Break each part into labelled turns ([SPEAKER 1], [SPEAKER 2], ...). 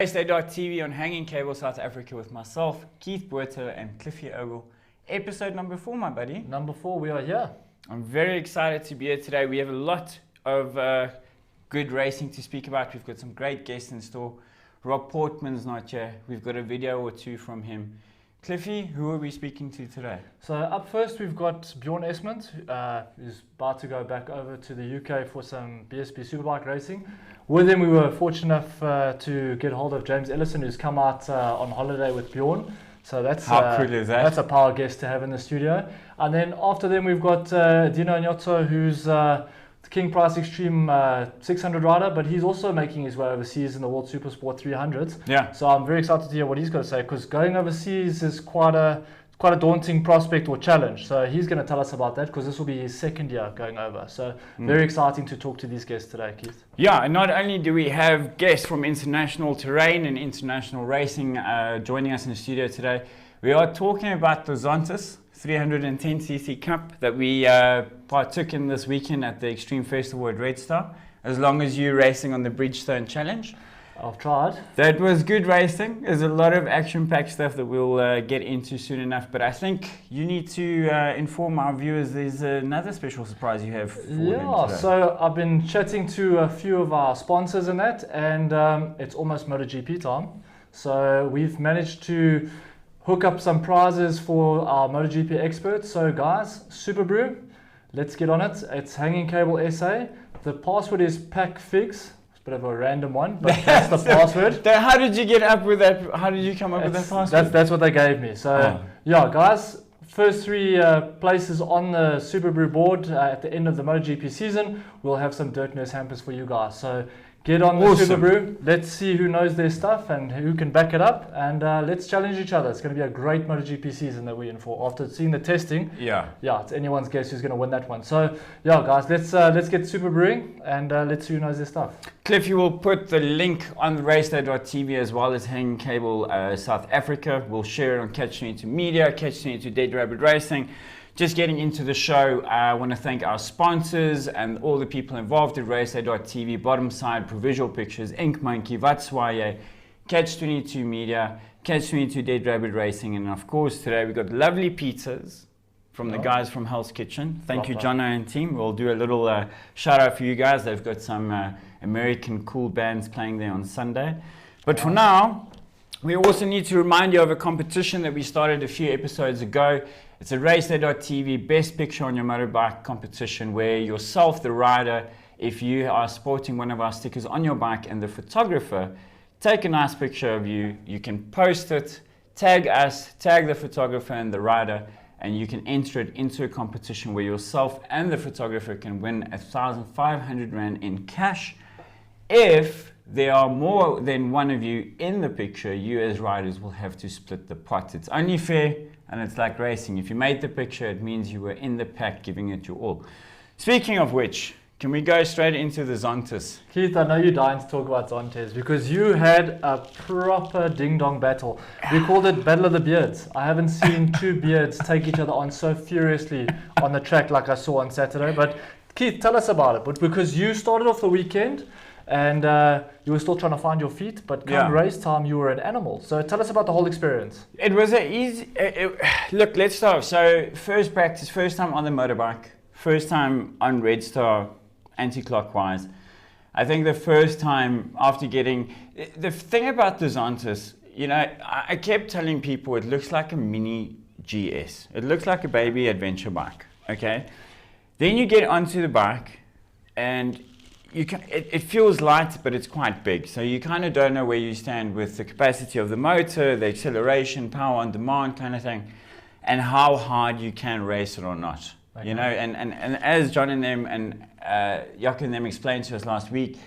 [SPEAKER 1] Raceday.tv on Hanging Cable South Africa with myself, Keith Buerter and Cliffy Ogle. Episode number 4, my buddy.
[SPEAKER 2] Number 4, we are here.
[SPEAKER 1] I'm very excited to be here today. We have a lot of good racing to speak about. We've got some great guests in store. Rob Portman's not here. We've got a video or two from him. Cliffy, who are we speaking to today?
[SPEAKER 2] So up first we've got Bjorn Estment, who's about to go back over to the UK for some BSB Superbike racing. With him we were fortunate enough to get hold of James Ellison, who's come out on holiday with Bjorn. So that's
[SPEAKER 1] how cool is that?
[SPEAKER 2] That's a power guest to have in the studio. And then after them we've got Dino and Iozzo, who's the Kingprice Extreme 600 rider, but he's also making his way overseas in the World Supersport 300s.
[SPEAKER 1] Yeah.
[SPEAKER 2] So I'm very excited to hear what he's got to say, because going overseas is quite a daunting prospect or challenge. So he's going to tell us about that, because this will be his second year going over. So very exciting to talk to these guests today, Keith.
[SPEAKER 1] Yeah, and not only do we have guests from international terrain and international racing joining us in the studio today, we are talking about the Zontes 310cc Cup that we partook in this weekend at the Extreme Festival at Red Star, as long as you're racing on the Bridgestone Challenge.
[SPEAKER 2] I've tried.
[SPEAKER 1] That was good racing. There's a lot of action-packed stuff that we'll get into soon enough, but I think you need to inform our viewers there's another special surprise you have for them today.
[SPEAKER 2] So I've been chatting to a few of our sponsors in that, and it's almost MotoGP time. So we've managed to hook up some prizes for our MotoGP experts. So guys, Super Brew, let's get on it. It's Hanging Cable SA. The password is PackFigs. It's a bit of a random one, but that's the password.
[SPEAKER 1] How did you get up with that? How did you come up with that password?
[SPEAKER 2] That's what they gave me. So yeah, guys, first 3 places on the Super Brew board at the end of the MotoGP season, we'll have some Dirt Nurse hampers for you guys. So get on the Super Brew. Let's see who knows their stuff and who can back it up, and let's challenge each other. It's going to be a great MotoGP season that we're in for. After seeing the testing, yeah, it's anyone's guess who's going to win that one. So yeah, guys, let's get Super Brewing, and let's see who knows their stuff.
[SPEAKER 1] Cliff, you will put the link on the Raceday.tv as well as Hanging Cable South Africa. We'll share it on Catch 22 Media, Catch 22 Dead Rabbit Racing. Just getting into the show, I want to thank our sponsors and all the people involved at Raceday.tv, Bottom Side, Provisual Pictures, Ink Monkey, Vatswaye, Catch 22 Media, Catch 22 Dead Rabbit Racing, and of course today we got lovely pizzas from the guys from Hell's Kitchen. Thank you, Jono and team. We'll do a little shout out for you guys. They've got some American cool bands playing there on Sunday. But for now, we also need to remind you of a competition that we started a few episodes ago. It's a Raceday.tv Best Picture on Your Motorbike competition, where yourself, the rider, if you are sporting one of our stickers on your bike, and the photographer take a nice picture of you, you can post it, tag us, tag the photographer and the rider, and you can enter it into a competition where yourself and the photographer can win 1,500 Rand in cash. If there are more than one of you in the picture, you as riders will have to split the pot. It's only fair, and it's like racing. If you made the picture, it means you were in the pack, giving it your all. Speaking of which, can we go straight into the Zontes?
[SPEAKER 2] Keith, I know you're dying to talk about Zontes, because you had a proper ding-dong battle. We called it Battle of the Beards. I haven't seen 2 beards take each other on so furiously on the track like I saw on Saturday. But Keith, tell us about it. But because you started off the weekend, and you were still trying to find your feet, but come race time, you were an animal. So tell us about the whole experience.
[SPEAKER 1] It was an easy... look, let's start. So first practice, first time on the motorbike, first time on Red Star, anti-clockwise. I think the first time after getting... The thing about the Zontes, you know, I kept telling people it looks like a mini GS. It looks like a baby adventure bike, okay? Then you get onto the bike, and it feels light, but it's quite big. So you kind of don't know where you stand with the capacity of the motor, the acceleration, power on demand kind of thing, and how hard you can race it or not. Okay. You know, and as John and them and Jaco and them explained to us last week,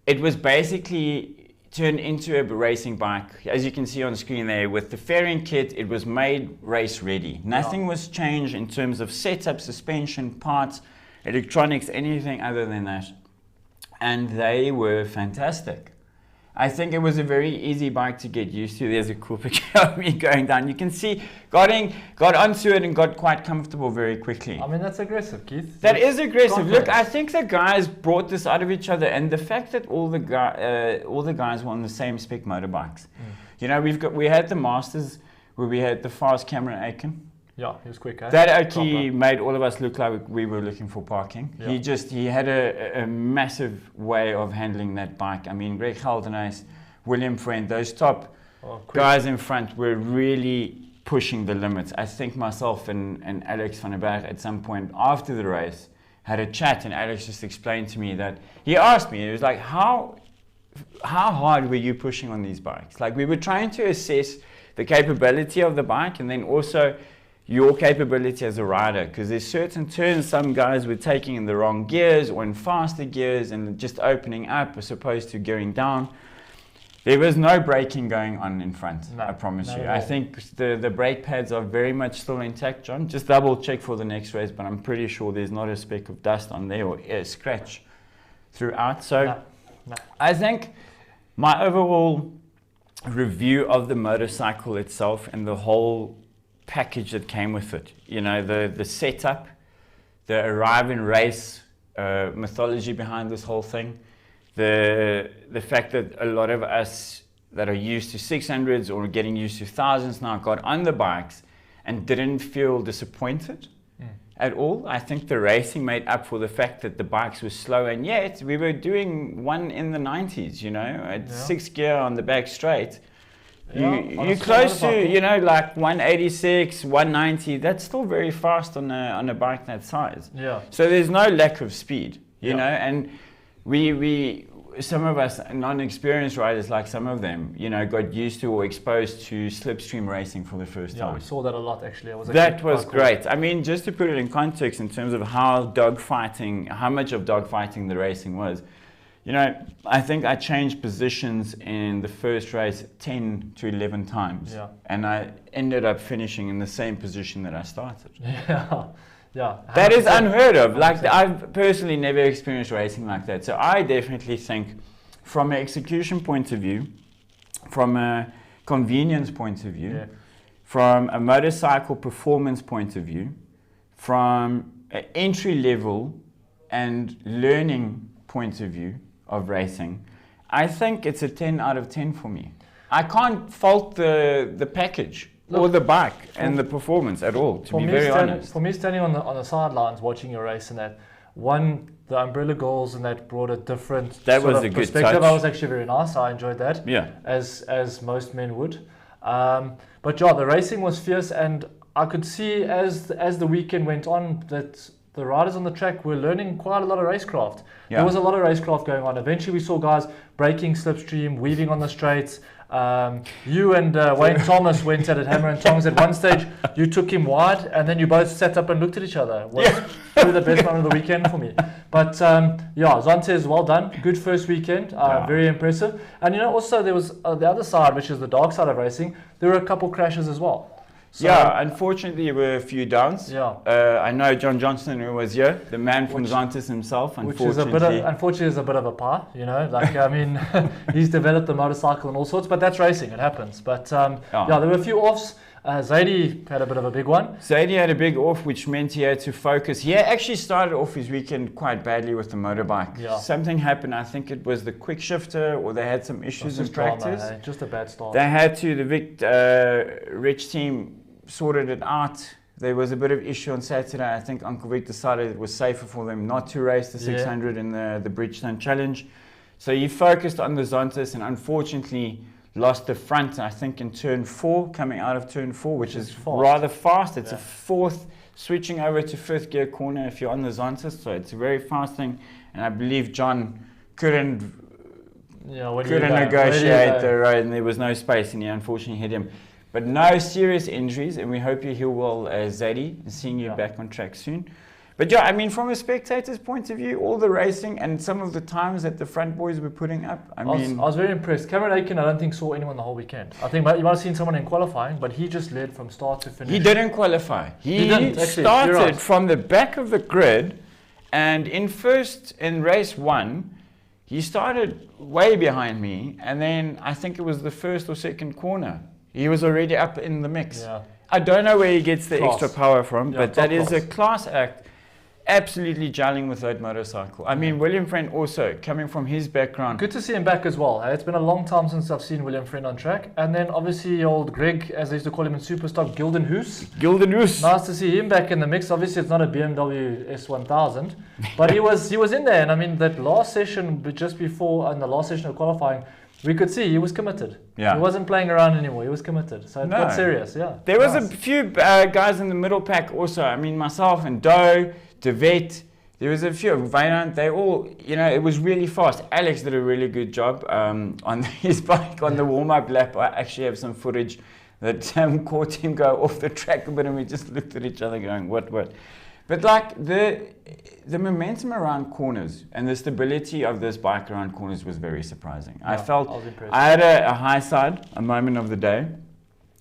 [SPEAKER 1] it was basically turned into a racing bike. As you can see on screen there, with the fairing kit, it was made race ready. Nothing was changed in terms of setup, suspension, parts, electronics, anything other than that. And they were fantastic. I think it was a very easy bike to get used to. There's a cool picture of me going down. You can see, got onto it and got quite comfortable very quickly.
[SPEAKER 2] I mean, that's aggressive, Keith.
[SPEAKER 1] That is aggressive. Look, I think the guys brought this out of each other, and the fact that all the guys were on the same spec motorbikes. You know, we had the Masters where we had the fast Cameron Aiken.
[SPEAKER 2] Yeah, he was quick.
[SPEAKER 1] That actually made all of us look like we were looking for parking.
[SPEAKER 2] Yeah.
[SPEAKER 1] He had a massive way of handling that bike. I mean, Greg Geldenhuys, William Friend, those top guys in front were really pushing the limits. I think myself and Alex van der Berg at some point after the race had a chat, and Alex just explained to me that he asked me, he was like, how hard were you pushing on these bikes? Like, we were trying to assess the capability of the bike and then also your capability as a rider, because there's certain turns some guys were taking in the wrong gears or in faster gears and just opening up as opposed to gearing down. There was no braking going on in front, I promise you. I think the brake pads are very much still intact, John. Just double check for the next race, but I'm pretty sure there's not a speck of dust on there or a scratch throughout. So I think my overall review of the motorcycle itself and the whole package that came with it, you know, the setup, the arrive and race mythology behind this whole thing, the fact that a lot of us that are used to 600s or getting used to thousands now got on the bikes and didn't feel disappointed at all. I think the racing made up for the fact that the bikes were slow, and yet we were doing one in the 90s, you know, at 6th gear on the back straight. You're close to, you know, like 186, 190. That's still very fast on a bike that size.
[SPEAKER 2] Yeah.
[SPEAKER 1] So there's no lack of speed, you know, and we some of us non-experienced riders, like some of them, you know, got used to or exposed to slipstream racing for the first time.
[SPEAKER 2] Yeah, we saw that a lot actually.
[SPEAKER 1] That was great. I mean, just to put it in context in terms of how much of dogfighting the racing was. You know, I think I changed positions in the first race 10 to 11 times.
[SPEAKER 2] Yeah.
[SPEAKER 1] And I ended up finishing in the same position that I started.
[SPEAKER 2] Yeah. Yeah.
[SPEAKER 1] That is unheard of. Like, I've personally never experienced racing like that. So I definitely think from an execution point of view, from a convenience point of view, from a motorcycle performance point of view, from an entry level and learning point of view of racing, I think it's a 10 out of 10 for me. I can't fault the package or the bike and the performance at all, to be very honest.
[SPEAKER 2] For me, standing on the sidelines watching your race and that, the umbrella goals and that brought a different perspective. That was actually very nice. I enjoyed that.
[SPEAKER 1] Yeah.
[SPEAKER 2] As most men would. But yeah, the racing was fierce, and I could see as the weekend went on that the riders on the track were learning quite a lot of racecraft.
[SPEAKER 1] Yeah.
[SPEAKER 2] There was a lot of racecraft going on. Eventually we saw guys breaking slipstream, weaving on the straights. You and Wayne Thomas went at it hammer and tongs. At one stage you took him wide and then you both sat up and looked at each other. It was probably the best moment of the weekend for me. But Zontes, well done. Good first weekend. Very impressive. And you know, also there was the other side, which is the dark side of racing. There were a couple crashes as well. So,
[SPEAKER 1] unfortunately there were a few downs. I know John Johnston, who was here, the man from Zontes himself,
[SPEAKER 2] unfortunately is a bit of a par, you know, like, I mean, he's developed the motorcycle and all sorts, but that's racing, it happens. But there were a few offs. Zadie had a bit of a big one.
[SPEAKER 1] Zadie had a big off, which meant he had to focus. He actually started off his weekend quite badly with the motorbike.
[SPEAKER 2] Yeah.
[SPEAKER 1] Something happened, I think it was the quick shifter, or they had some issues in practice.
[SPEAKER 2] Drama, just a bad start.
[SPEAKER 1] They had to, the Rich team sorted it out. There was a bit of issue on Saturday. I think Uncle Vic decided it was safer for them not to race the 600 in the Bridgestone challenge. So he focused on the Zontes and unfortunately lost the front, I think in turn 4, coming out of turn 4, which is rather fast. It's a fourth, switching over to 5th gear corner if you're on the Zontes. So it's a very fast thing. And I believe John couldn't negotiate the road, and there was no space, and he unfortunately hit him. But no serious injuries, and we hope you heal well, Zadie, and seeing you back on track soon. But yeah, I mean, from a spectator's point of view, all the racing and some of the times that the front boys were putting up, I
[SPEAKER 2] was very impressed. Cameron Aiken, I don't think saw anyone the whole weekend. I think you might have seen someone in qualifying, but he just led from start to finish.
[SPEAKER 1] He didn't qualify. He started from the back of the grid, and in race 1, he started way behind me, and then I think it was the first or second corner. He was already up in the mix.
[SPEAKER 2] Yeah.
[SPEAKER 1] I don't know where he gets the extra power from,
[SPEAKER 2] Yeah,
[SPEAKER 1] but that is
[SPEAKER 2] class.
[SPEAKER 1] a class act. Absolutely gelling with that motorcycle. I mean, William Friend also, coming from his background.
[SPEAKER 2] Good to see him back as well. It's been a long time since I've seen William Friend on track. And then obviously old Greg, as they used to call him in Superstock,
[SPEAKER 1] Gildenhuis.
[SPEAKER 2] Nice to see him back in the mix. Obviously it's not a BMW S1000, but he was in there. And I mean, that last session, just before, in the last session of qualifying, we could see he was committed.
[SPEAKER 1] Yeah.
[SPEAKER 2] He wasn't playing around anymore. He was committed. So it got serious, yeah.
[SPEAKER 1] There was a few guys in the middle pack also. I mean, myself and Doe, De Vet, there was a few. Wynand, they all, it was really fast. Alex did a really good job on his bike on the warm-up lap. I actually have some footage that caught him go off the track a bit, and we just looked at each other going, what? But like the momentum around corners and the stability of this bike around corners was very surprising.
[SPEAKER 2] Yeah,
[SPEAKER 1] I had a high side, a moment of the day,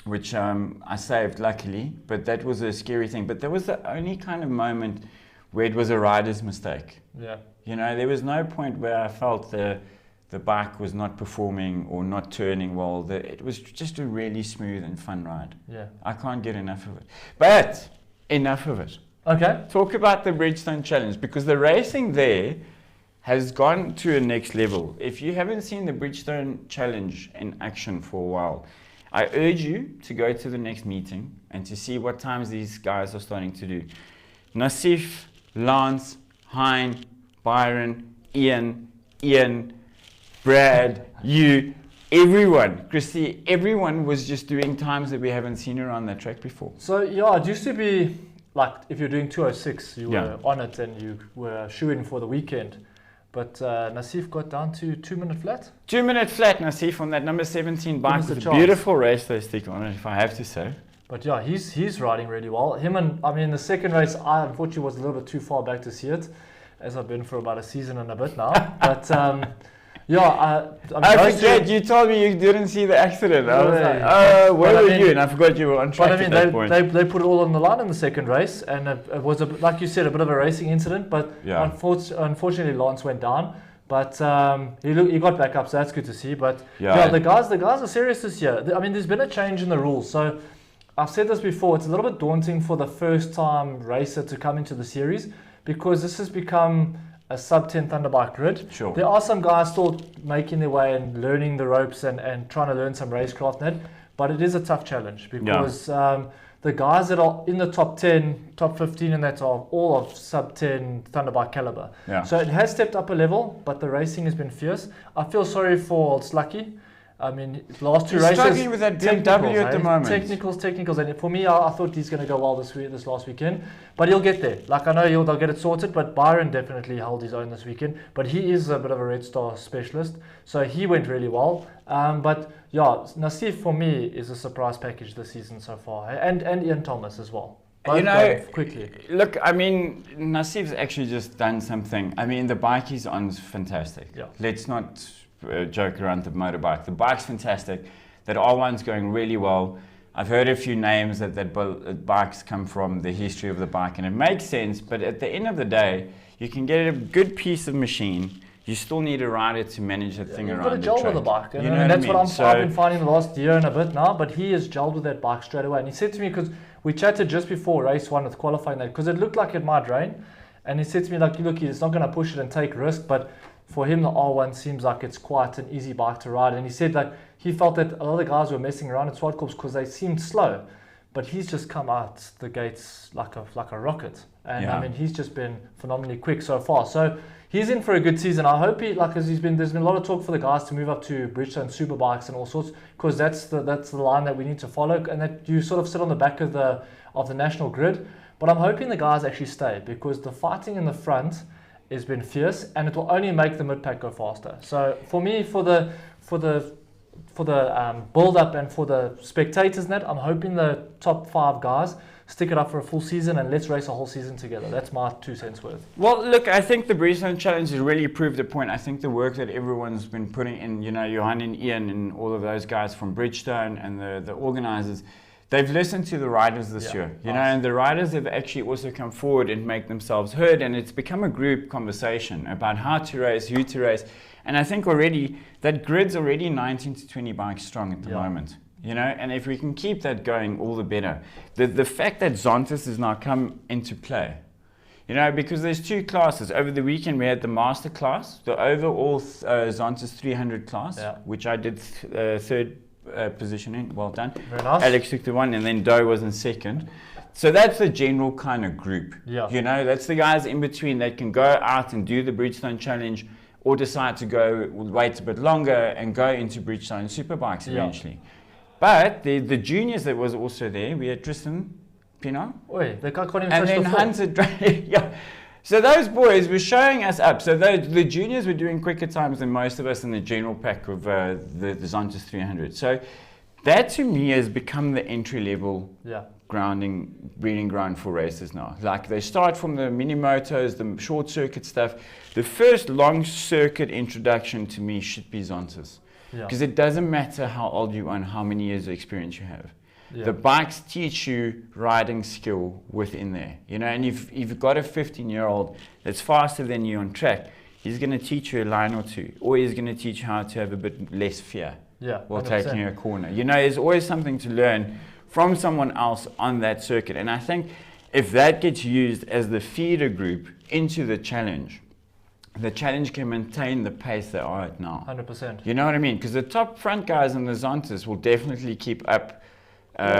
[SPEAKER 1] which I saved luckily, but that was a scary thing. But that was the only kind of moment where it was a rider's mistake.
[SPEAKER 2] Yeah.
[SPEAKER 1] There was no point where I felt the bike was not performing or not turning well. It was just a really smooth and fun ride.
[SPEAKER 2] Yeah.
[SPEAKER 1] I can't get enough of it. But enough of it.
[SPEAKER 2] Okay.
[SPEAKER 1] Talk about the Bridgestone Challenge, because the racing there has gone to a next level. If you haven't seen the Bridgestone Challenge in action for a while, I urge you to go to the next meeting and to see what times these guys are starting to do. Nassif, Lance, Hein, Byron, Ian, Brad, you, everyone, Christy, everyone was just doing times that we haven't seen around that track before.
[SPEAKER 2] So yeah, it used to be like if you're doing 206, you were on it and you were shooing for the weekend. But Nassif got down to 2 minute flat.
[SPEAKER 1] 2 minute flat, Nassif, on that number 17 bike with a beautiful Raceday stick on it, if I have to say.
[SPEAKER 2] But yeah, he's riding really well. The second race, I unfortunately was a little bit too far back to see it, as I've been for about a season and a bit now. But
[SPEAKER 1] I forget, you told me you didn't see the accident. I was like, where were you? And I forgot you were on track at that point.
[SPEAKER 2] They put it all on the line in the second race, and it was, like you said, a bit of a racing incident. But unfortunately, Lance went down. But he got back up, so that's good to see. But the guys are serious this year. There's been a change in the rules. So I've said this before, it's a little bit daunting for the first time racer to come into the series, because this has become a sub-10 Thunderbike grid.
[SPEAKER 1] Sure.
[SPEAKER 2] There are some guys still making their way and learning the ropes and trying to learn some racecraft net, but it is a tough challenge because the guys that are in the top 10, top 15 and that are all of sub-10 Thunderbike caliber.
[SPEAKER 1] Yeah.
[SPEAKER 2] So it has stepped up a level, but the racing has been fierce. I feel sorry for Slucky. Last two races,
[SPEAKER 1] struggling with that BMW at the moment.
[SPEAKER 2] Technicals, and for me, I thought he's going to go well this last weekend, but he'll get there. Like I know they'll get it sorted, but Byron definitely held his own this weekend. But he is a bit of a Red Star specialist, so he went really well. But yeah, Nassif for me is a surprise package this season so far, and Ian Thomas as well. Both quickly.
[SPEAKER 1] Look, Nassif's actually just done something. The bike he's on is fantastic.
[SPEAKER 2] Yeah.
[SPEAKER 1] Let's not joke around the motorbike. The bike's fantastic. That R1's going really well. I've heard a few names that bikes come from the history of the bike, and it makes sense, but at the end of the day, you can get a good piece of machine. You still need a rider to manage that thing around the track.
[SPEAKER 2] You've got to gel with the bike. That's what I've been finding the last year and a bit now, but he has gelled with that bike straight away. And he said to me, because we chatted just before race one with qualifying that, because it looked like it might rain, and he said to me, like, look, he's not going to push it and take risk, but for him, the R1 seems like it's quite an easy bike to ride. And he said like he felt that a lot of the guys were messing around at Swartkorps because they seemed slow, but he's just come out the gates like a rocket. And he's just been phenomenally quick so far. So he's in for a good season. I hope there's been a lot of talk for the guys to move up to Bridgestone superbikes and all sorts, because that's the line that we need to follow, and that you sort of sit on the back of the national grid. But I'm hoping the guys actually stay, because the fighting in the front has been fierce, and it will only make the mid pack go faster. So for me, for the build up and for the spectators net, I'm hoping the top 5 guys stick it up for a full season, and let's race a whole season together. That's my 2 cents worth.
[SPEAKER 1] Well, look, I think the Bridgestone Challenge has really proved the point. I think the work that everyone's been putting in, Johan and Ian and all of those guys from Bridgestone and the organizers, they've listened to the riders this year, you know, and the riders have actually also come forward and make themselves heard, and it's become a group conversation about how to race, who to race. And I think already that grid's already 19 to 20 bikes strong at the moment, you know, and if we can keep that going, all the better. The fact that Zontes has now come into play, you know, because there's two classes. Over the weekend we had the master class, the overall Zontes 300 class, which I did third position in. Well done.
[SPEAKER 2] Very nice.
[SPEAKER 1] Alex took the one, and then Doe was in second. So that's the general kind of group. You know, that's the guys in between that can go out and do the Bridgestone challenge, or decide to go wait a bit longer and go into Bridgestone superbikes eventually. But the juniors that was also there, we had Tristan Pinot.
[SPEAKER 2] Oi, the guy can't even
[SPEAKER 1] and
[SPEAKER 2] touch
[SPEAKER 1] then
[SPEAKER 2] the
[SPEAKER 1] Hunter So those boys were showing us up. So the juniors were doing quicker times than most of us in the general pack of the Zontes 300. So that to me has become the entry level breeding ground for racers now. Like they start from the mini motos, the short circuit stuff. The first long circuit introduction to me should be Zontes. Because it doesn't matter how old you are and how many years of experience you have. The bikes teach you riding skill within there, you know, and if you've got a 15-year-old that's faster than you on track, he's going to teach you a line or two, or he's going to teach you how to have a bit less fear while 100%. Taking a corner. You know, there's always something to learn from someone else on that circuit, and I think if that gets used as the feeder group into the challenge can maintain the pace they are at now.
[SPEAKER 2] 100%.
[SPEAKER 1] You know what I mean? Because the top front guys in the Zontes will definitely keep up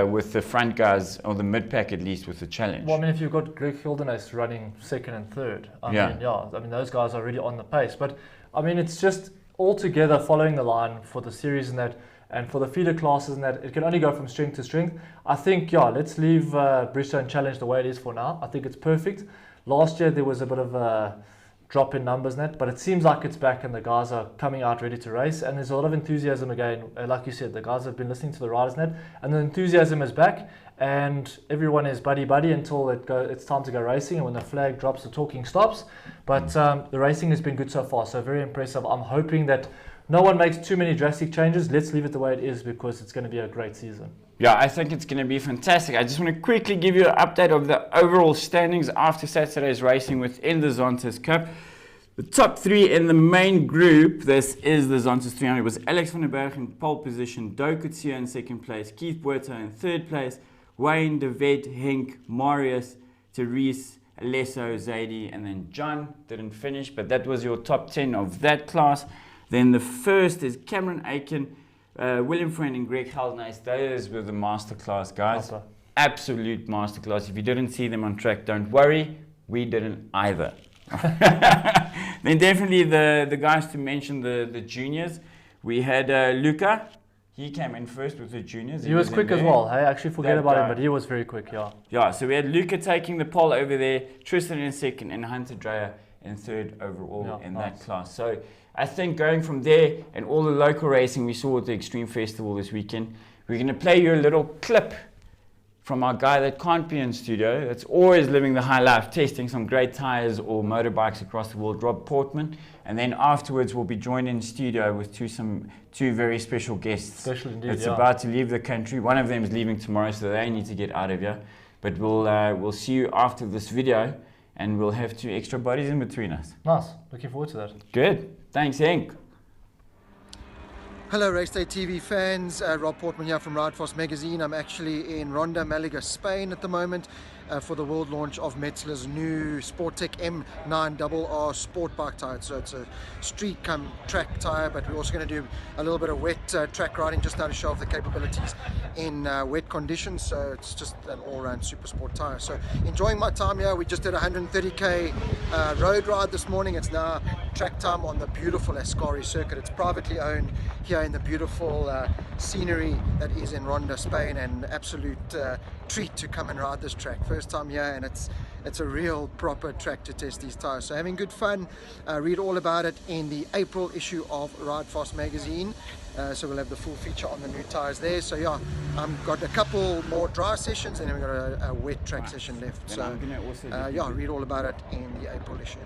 [SPEAKER 1] with the front guys, or the mid-pack at least, with the challenge.
[SPEAKER 2] Well, I mean, if you've got Greg Hildenas running second and third, I mean, those guys are really on the pace. But, I mean, it's just all together following the line for the series and that, and for the feeder classes and that, it can only go from strength to strength. I think, let's leave Bridgestone Challenge the way it is for now. I think it's perfect. Last year, there was a bit of a drop in numbers and that, but it seems like it's back and the guys are coming out ready to race, and there's a lot of enthusiasm again. Like you said, the guys have been listening to the riders and that, and the enthusiasm is back, and everyone is buddy until it's time to go racing, and when the flag drops the talking stops. But the racing has been good so far, so very impressive. I'm hoping that no one makes too many drastic changes. Let's leave it the way it is, because it's going to be a great season.
[SPEAKER 1] Yeah, I think it's going to be fantastic. I just want to quickly give you an update of the overall standings after Saturday's racing within the Zontes Cup. The top three in the main group, this is the Zontes 300, was Alex van der Berg in pole position, Doe Coetzee in second place, Keith Buerta in third place, Wayne, De Vet, Henk, Marius, Therese, Alesso, Zadie, and then John didn't finish, but that was your top 10 of that class. Then the first is Cameron Aiken, William Friend and Greg Hildenas. Those were the masterclass guys. Absolute masterclass. If you didn't see them on track, don't worry. We didn't either. Then definitely the guys to mention, the juniors. We had Luca. He came in first with the juniors.
[SPEAKER 2] He was quick as well. I actually forget about him, but he was very quick,
[SPEAKER 1] Yeah, so we had Luca taking the pole over there, Tristan in second, and Hunter Dreyer in third overall in that class. So I think going from there and all the local racing we saw at the Extreme Festival this weekend, we're going to play you a little clip from our guy that can't be in studio, that's always living the high life, testing some great tires or motorbikes across the world, Rob Portman. And then afterwards we'll be joined in studio with two very special guests.
[SPEAKER 2] Special indeed,
[SPEAKER 1] that's about to leave the country. One of them is leaving tomorrow, so they need to get out of here. But we'll see you after this video, and we'll have two extra bodies in between us.
[SPEAKER 2] Nice. Looking forward to that.
[SPEAKER 1] Good. Thanks, Henk.
[SPEAKER 3] Hello Raceday TV fans, Rob Portman here from Ride Fast Magazine. I'm actually in Ronda, Malaga, Spain at the moment for the world launch of Metzler's new Sporttech M9RR sport bike tire. So it's a street come track tire, but we're also going to do a little bit of wet track riding just now to show off the capabilities in wet conditions. So it's just an all-round super sport tire. So enjoying my time here. We just did a 130k road ride this morning. It's now track time on the beautiful Ascari circuit. It's privately owned here in the beautiful scenery that is in Ronda, Spain, and absolute treat to come and ride this track. First time here, and it's a real proper track to test these tires. So having good fun. Read all about it in the April issue of Ride Fast Magazine. So we'll have the full feature on the new tires there. So yeah, I've got a couple more dry sessions, and then we've got a wet track session left. So yeah, read all about it in the April issue.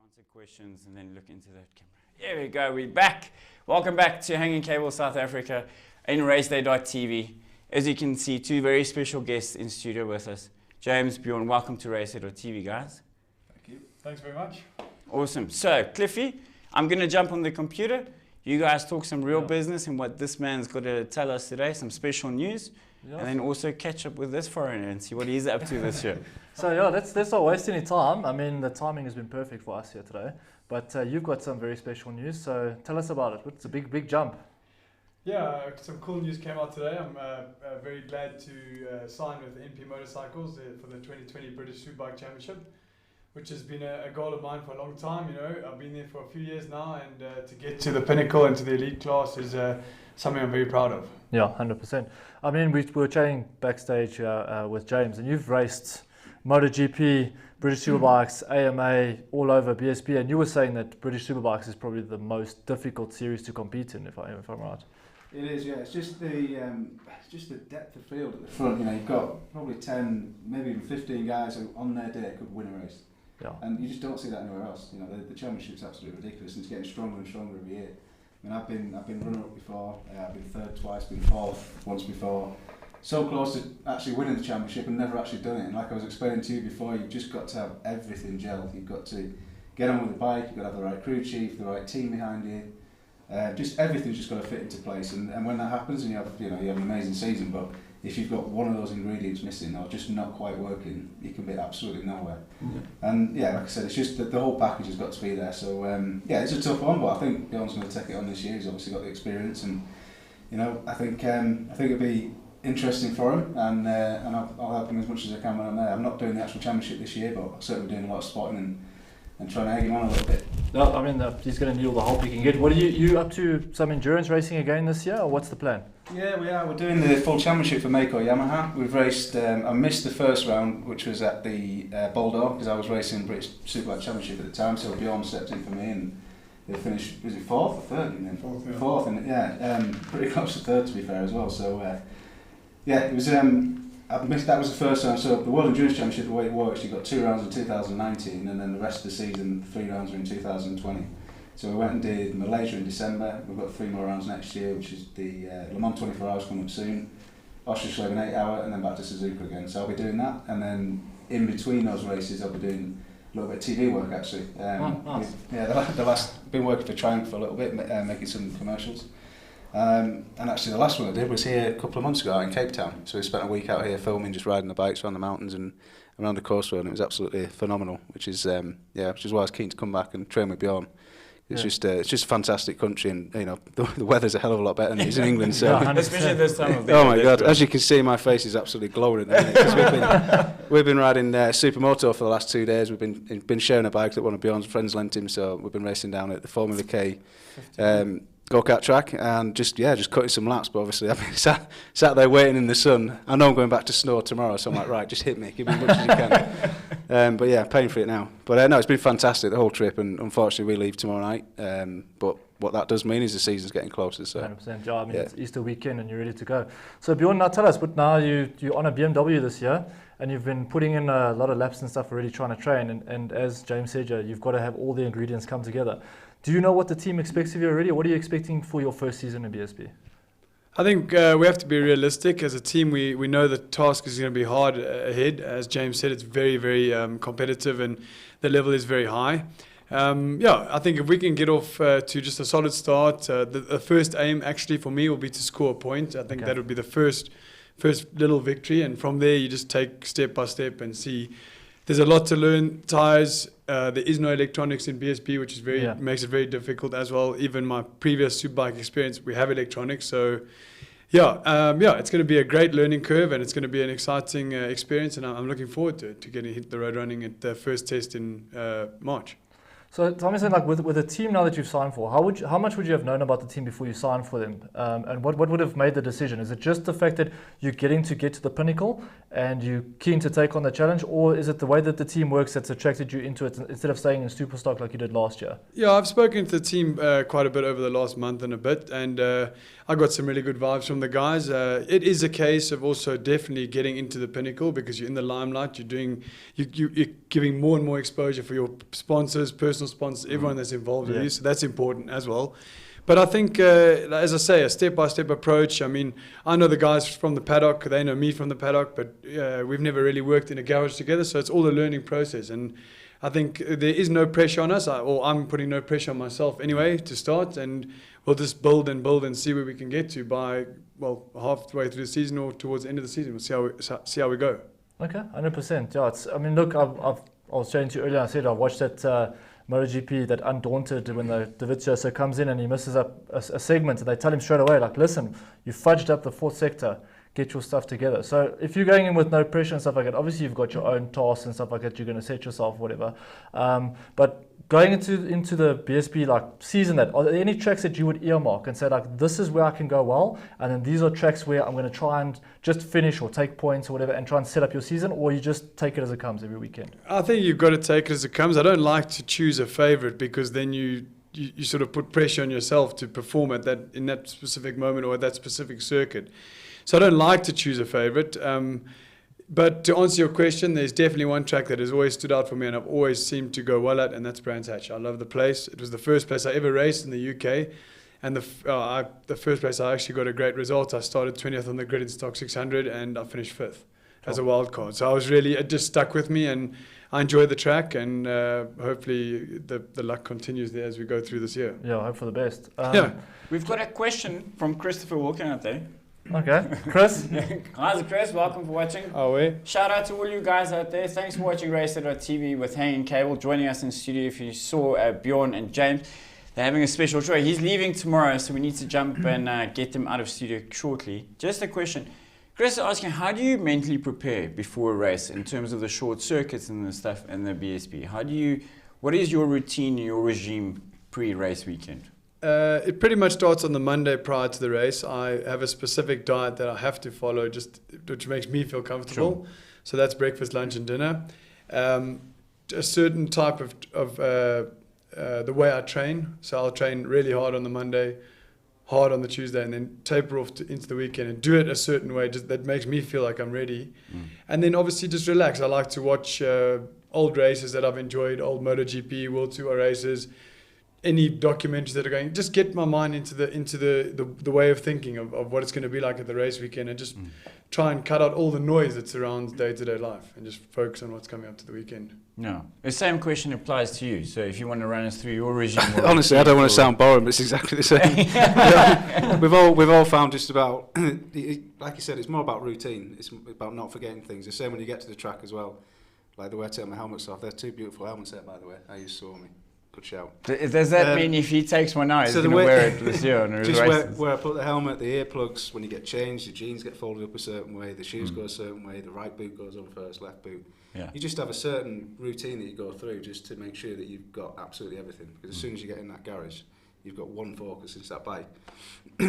[SPEAKER 1] Answer questions and then look into that camera. There we go, we're back. Welcome back to Hanging Cable South Africa in Raceday.tv. As you can see, two very special guests in studio with us. James, Bjorn, welcome to Raceday.tv, guys.
[SPEAKER 4] Thank you. Thanks very much.
[SPEAKER 1] Awesome. So, Cliffy, I'm going to jump on the computer. You guys talk some real business and what this man's got to tell us today, some special news, and then also catch up with this foreigner and see what he's up to this year.
[SPEAKER 2] So let's not waste any time. I mean, the timing has been perfect for us here today. But you've got some very special news, so tell us about it. It's a big jump.
[SPEAKER 4] Yeah, some cool news came out today. I'm very glad to sign with NP Motorcycles for the 2020 British Superbike Championship, which has been a goal of mine for a long time. You know, I've been there for a few years now, and to get to the pinnacle and to the elite class is something I'm very proud of.
[SPEAKER 2] Yeah, 100%. I mean, we were chatting backstage with James, and you've raced MotoGP, British Superbikes, AMA, all over BSP, and you were saying that British Superbikes is probably the most difficult series to compete in, if I'm right.
[SPEAKER 5] It is, yeah. It's just the depth of field at the front. You know, you've got probably 10, maybe even 15 guys who on their day could win a race.
[SPEAKER 2] Yeah.
[SPEAKER 5] And you just don't see that anywhere else. You know, the championship's absolutely ridiculous, and it's getting stronger and stronger every year. I mean, I've been runner-up before. I've been third twice, been fourth once before. So close to actually winning the championship and never actually done it. And like I was explaining to you before, you've just got to have everything gelled. You've got to get on with the bike. You've got to have the right crew chief, the right team behind you. Just everything's just got to fit into place, and when that happens, and you have an amazing season, but if you've got one of those ingredients missing or just not quite working, you can be absolutely nowhere. And yeah, like I said, it's just that the whole package has got to be there. So yeah, it's a tough one, but I think Bjorn's going to take it on this year. He's obviously got the experience, and you know, I think it'll be interesting for him, and I'll help him as much as I can when I'm there. I'm not doing the actual championship this year, but I'm certainly doing a lot of spotting and trying to egg him on a little bit.
[SPEAKER 2] No, I mean, he's going to need all the help he can get. What are you up to? Some endurance racing again this year, or what's the plan?
[SPEAKER 5] Yeah, we are. We're doing the full championship for Mako Yamaha. We've raced. I missed the first round, which was at the Boulder, because I was racing British Superbike Championship at the time. So Bjorn stepped in for me, and they finished. Was it fourth or third? And then fourth, and pretty close to third, to be fair as well. So yeah, it was. I missed. That was the first round. So the World Endurance Championship, the way it works, you got 2 rounds in 2019, and then the rest of the season, 3 rounds are in 2020. So we went and did Malaysia in December. We've got 3 more rounds next year, which is the Le Mans 24 hours coming up soon, Austria an 8 hour, and then back to Suzuka again. So I'll be doing that, and then in between those races, I'll be doing a little bit of TV work actually.
[SPEAKER 2] Nice.
[SPEAKER 5] The last been working for Triumph for a little bit, making some commercials. And actually the last one I did was here a couple of months ago out in Cape Town. So we spent a week out here filming, just riding the bikes around the mountains and around the coast road, and it was absolutely phenomenal, which is why I was keen to come back and train with Bjorn. It's just a fantastic country, and you know the weather's a hell of a lot better than it is in England. So
[SPEAKER 1] especially this time of the
[SPEAKER 5] oh my God! As you can see, my face is absolutely glowing at the minute, 'cause we've been riding Supermoto for the last 2 days. We've been sharing a bike that one of Bjorn's friends lent him, so we've been racing down at the Formula K go-kart track and just cutting some laps. But obviously I've been sat there waiting in the sun. I know I'm going back to snow tomorrow, so I'm like, right, just hit me, give me as much as you can. But yeah, paying for it now. But no, it's been fantastic, the whole trip, and unfortunately we leave tomorrow night. But what that does mean is the season's getting closer. So
[SPEAKER 2] 100%. Yeah, I mean, it's Easter weekend and you're ready to go. So Bjorn, now tell us, but now you're on a BMW this year, and you've been putting in a lot of laps and stuff already trying to train, and as James said, you've got to have all the ingredients come together. Do you know what the team expects of you already? What are you expecting for your first season in BSP?
[SPEAKER 4] I think we have to be realistic. As a team, we know the task is going to be hard ahead. As James said, it's very, very competitive, and the level is very high. I think if we can get off to just a solid start, the first aim actually for me will be to score a point. I think that would be the first little victory, and from there you just take step by step and see. There's a lot to learn. Tires. There is no electronics in BSP, which is makes it very difficult as well. Even my previous Superbike experience, we have electronics. So, it's going to be a great learning curve, and it's going to be an exciting experience. And I'm looking forward to getting hit the road running at the first test in March.
[SPEAKER 2] So tell me something, like with the team now that you've signed for, how much would you have known about the team before you signed for them? And what would have made the decision? Is it just the fact that you're getting to get to the pinnacle and you're keen to take on the challenge, or is it the way that the team works that's attracted you into it instead of staying in super stock like you did last year?
[SPEAKER 4] Yeah, I've spoken to the team quite a bit over the last month and a bit, and I got some really good vibes from the guys. It is a case of also definitely getting into the pinnacle, because you're in the limelight. You're giving more and more exposure for your sponsors, personal sponsors, everyone that's involved with you. So that's important as well. But I think, as I say, a step-by-step approach. I mean, I know the guys from the paddock, they know me from the paddock, but we've never really worked in a garage together, so it's all a learning process. And I think there is no pressure on us, or I'm putting no pressure on myself anyway to start, and we'll just build and see where we can get to by, halfway through the season or towards the end of the season. We'll see how we go. Okay,
[SPEAKER 2] 100%. Yeah, I mean, look, I was saying to you earlier, I said I watched that MotoGP, that Undaunted, when the Dovizioso comes in and he misses up a segment, and they tell him straight away, like, listen, you fudged up the fourth sector, get your stuff together. So if you're going in with no pressure and stuff like that, obviously you've got your own tasks and stuff like that, you're going to set yourself, whatever. But going into the BSB like season, are there any tracks that you would earmark and say, like, this is where I can go well, and then these are tracks where I'm going to try and just finish or take points or whatever and try and set up your season, or you just take it as it comes every weekend?
[SPEAKER 4] I think you've got to take it as it comes. I don't like to choose a favorite, because then you sort of put pressure on yourself to perform in that specific moment or at that specific circuit. So I don't like to choose a favorite. But to answer your question, there's definitely one track that has always stood out for me and I've always seemed to go well at, and that's Brands Hatch. I love the place. It was the first place I ever raced in the UK, and the first place I actually got a great result. I started 20th on the grid in Stock 600 and I finished 5th as a wild card. So it just stuck with me, and I enjoyed the track, and hopefully the luck continues there as we go through this year.
[SPEAKER 2] Yeah, I hope for the best.
[SPEAKER 1] We've got a question from Christopher Walken out there.
[SPEAKER 2] Okay, Chris.
[SPEAKER 1] How's it, Chris? Welcome for watching. Shout out to all you guys out there. Thanks for watching Raceday.tv with Hanging Cable. Joining us in the studio, if you saw Bjorn and James, they're having a special show. He's leaving tomorrow, so we need to jump and get them out of studio shortly. Just a question. Chris is asking, how do you mentally prepare before a race in terms of the short circuits and the stuff and the BSB? What is your routine, your regime pre-race weekend?
[SPEAKER 4] It pretty much starts on the Monday prior to the race. I have a specific diet that I have to follow, which makes me feel comfortable. Sure. So that's breakfast, lunch, and dinner. A certain type of the way I train. So I'll train really hard on the Monday, hard on the Tuesday, and then taper off into the weekend and do it a certain way that makes me feel like I'm ready. And then obviously just relax. I like to watch old races that I've enjoyed, old MotoGP, World Tour races, any documentaries that are going, just get my mind into the way of thinking of what it's going to be like at the race weekend, and just try and cut out all the noise that surrounds day-to-day life and just focus on what's coming up to the weekend.
[SPEAKER 1] No, the same question applies to you. So if you want to run us through your regime,
[SPEAKER 6] honestly, I don't want to sound boring, but it's exactly the same. Yeah. We've all found just about, like you said, it's more about routine. It's about not forgetting things. The same when you get to the track as well. Like the way I take my helmets off. They're two beautiful helmets there, by the way. You saw me. Good shout.
[SPEAKER 1] Does that mean if he takes one out, he's going to wear it this year on his races?
[SPEAKER 6] Where I put the helmet, the earplugs, when you get changed, your jeans get folded up a certain way, the shoes go a certain way, the right boot goes on first, left boot. Yeah. You just have a certain routine that you go through just to make sure that you've got absolutely everything. Because as soon as you get in that garage, you've got one focus, it's that bike.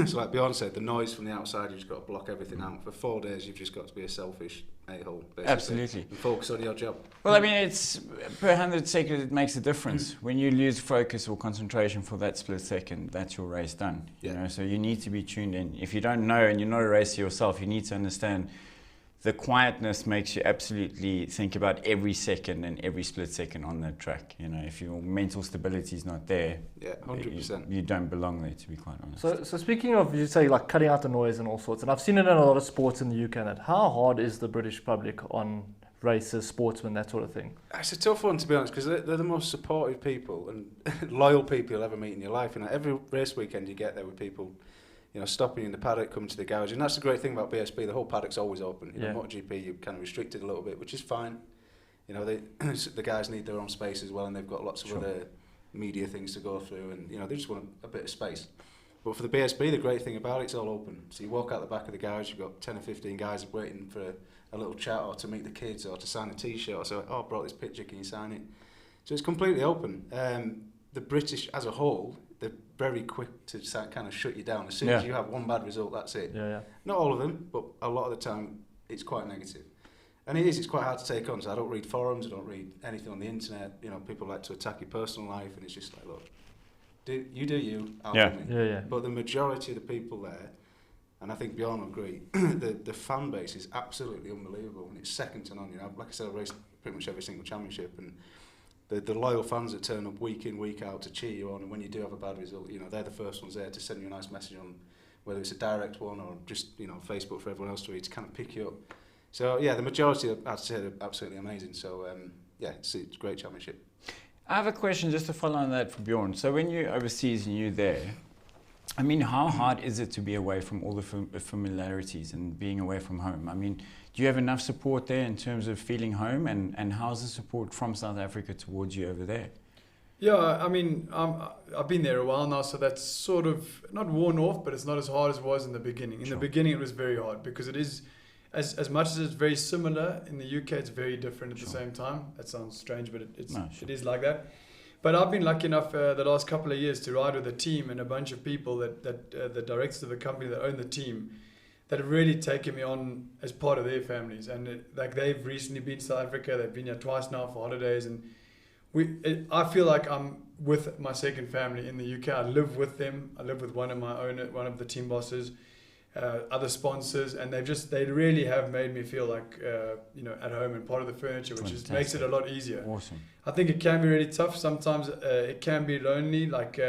[SPEAKER 6] So like Bjorn said, the noise from the outside, you've just got to block everything out. For 4 days, you've just got to be a selfish a-hole, basically.
[SPEAKER 1] Absolutely.
[SPEAKER 6] And focus on your job.
[SPEAKER 1] Well, I mean, it's per 100 seconds, it makes a difference. When you lose focus or concentration for that split second, that's your race done. You know, so you need to be tuned in. If you don't know and you're not a racer yourself, you need to understand the quietness makes you absolutely think about every second and every split second on that track. You know, if your mental stability is not there,
[SPEAKER 6] 100%.
[SPEAKER 1] You don't belong there, to be quite honest.
[SPEAKER 2] So speaking of, you say like cutting out the noise and all sorts, and I've seen it in a lot of sports in the UK, that how hard is the British public on racers, sportsmen, that sort of thing?
[SPEAKER 6] It's a tough one, to be honest, because they're the most supportive people and loyal people you'll ever meet in your life. You know, every race weekend you get there with people, you know, stopping in the paddock, coming to the garage. And that's the great thing about BSB, the whole paddock's always open. You know, MotoGP, you're kind of restricted a little bit, which is fine. You know, the guys need their own space as well, and they've got lots of other media things to go through, and, you know, they just want a bit of space. But for the BSB, the great thing about it's all open. So you walk out the back of the garage, you've got 10 or 15 guys waiting for a little chat, or to meet the kids, or to sign a T-shirt, or say, I brought this picture, can you sign it? So it's completely open. The British as a whole, they're very quick to kind of shut you down. As soon as you have one bad result, that's it. Not all of them, but a lot of the time it's quite negative. And it's quite hard to take on. So I don't read forums, I don't read anything on the internet. You know, people like to attack your personal life, and it's just like, look, do you, I'll do me. But the majority of the people there, and I think Bjorn will agree, the fan base is absolutely unbelievable, and it's second to none. You know, like I said, I've raced pretty much every single championship, and the loyal fans that turn up week in, week out to cheer you on, and when you do have a bad result, you know, they're the first ones there to send you a nice message on, whether it's a direct one or just, you know, Facebook for everyone else to read, to kind of pick you up. So yeah, the majority, I'd say, are absolutely amazing. So yeah, it's a great championship.
[SPEAKER 1] I have a question just to follow on that for Bjorn. So when you're overseas and you're there, I mean, how hard is it to be away from all the familiarities and being away from home? I mean, do you have enough support there in terms of feeling home, and how's the support from South Africa towards you over there?
[SPEAKER 4] Yeah, I mean, I've been there a while now, so that's sort of not worn off, but it's not as hard as it was in the beginning. In the beginning, it was very hard because it is, as much as it's very similar in the UK, it's very different at the same time. That sounds strange, but it is like that. But I've been lucky enough the last couple of years to ride with a team and a bunch of people that the directors of the company that own the team that have really taken me on as part of their families. And like they've recently been to South Africa, they've been here twice now for holidays, and I feel like I'm with my second family in the UK. I live with them. I live with one of the team bosses, other sponsors, and they really have made me feel like at home and part of the furniture, which just makes it a lot easier.
[SPEAKER 1] Awesome.
[SPEAKER 4] I think it can be really tough sometimes. It can be lonely, like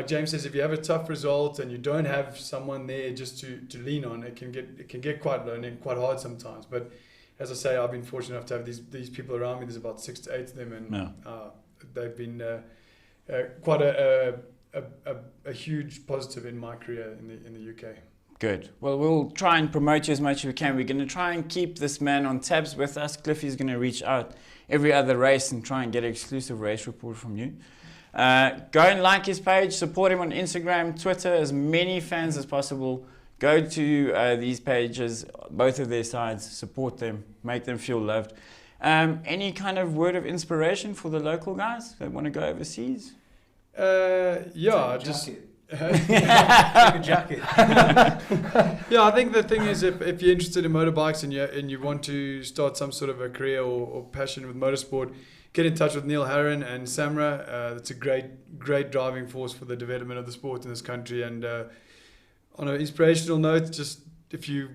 [SPEAKER 4] James says, if you have a tough result and you don't have someone there just to lean on, it can get quite lonely and quite hard sometimes. But as I say, I've been fortunate enough to have these people around me. There's about 6 to 8 of them, and they've been quite a huge positive in my career in the UK.
[SPEAKER 1] Good. Well, we'll try and promote you as much as we can. We're going to try and keep this man on tabs with us. Cliffy's going to reach out every other race and try and get an exclusive race report from you. Go and like his page, support him on Instagram, Twitter, as many fans as possible. Go to these pages, both of their sides, support them, make them feel loved. Any kind of word of inspiration for the local guys that want to go overseas?
[SPEAKER 6] Take a jacket.
[SPEAKER 4] Yeah, I think the thing is, if you're interested in motorbikes and you want to start some sort of a career or passion with motorsport, get in touch with Neil Harron and Samra. It's a great driving force for the development of the sport in this country. And on an inspirational note, just if you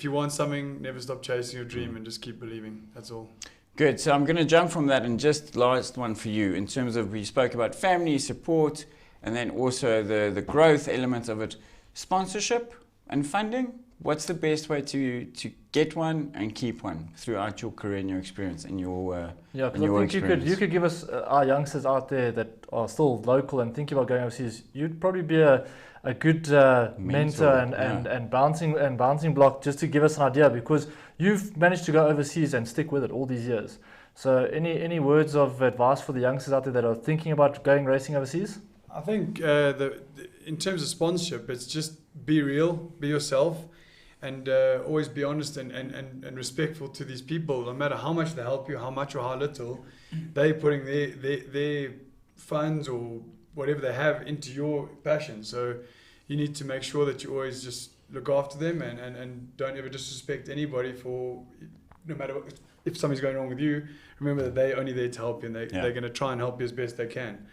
[SPEAKER 4] want something, never stop chasing your dream and just keep believing. That's all.
[SPEAKER 1] Good. So I'm going to jump from that, and just last one for you in terms of, we spoke about family support, and then also the growth element of it, sponsorship and funding. What's the best way to get one and keep one throughout your career and your experience and your
[SPEAKER 2] I think you could give us our youngsters out there that are still local and thinking about going overseas. You'd probably be a good mentor and bouncing block, just to give us an idea, because you've managed to go overseas and stick with it all these years. So any words of advice for the youngsters out there that are thinking about going racing overseas?
[SPEAKER 4] I think in terms of sponsorship, it's just be real, be yourself, and always be honest and respectful to these people. No matter how much they help you, how much or how little, they're putting their funds or whatever they have into your passion. So you need to make sure that you always just look after them and don't ever disrespect anybody for, no matter what, if something's going wrong with you, remember that they're only there to help you, and they're going to try and help you as best they can.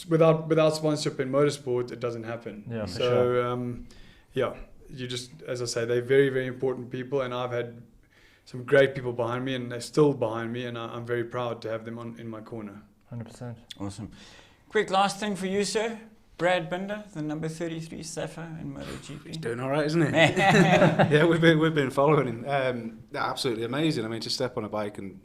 [SPEAKER 4] Without sponsorship in motorsport, it doesn't happen.
[SPEAKER 2] Yeah, for
[SPEAKER 4] sure. You just, as I say, they're very, very important people, and I've had some great people behind me, and they're still behind me, and I'm very proud to have them in my corner.
[SPEAKER 2] 100%.
[SPEAKER 1] Awesome. Quick last thing for you, sir. Brad Binder, the number 33 Safa in MotoGP.
[SPEAKER 6] He's doing all right, isn't he? Yeah, we've been following him. Absolutely amazing. I mean, to step on a bike and,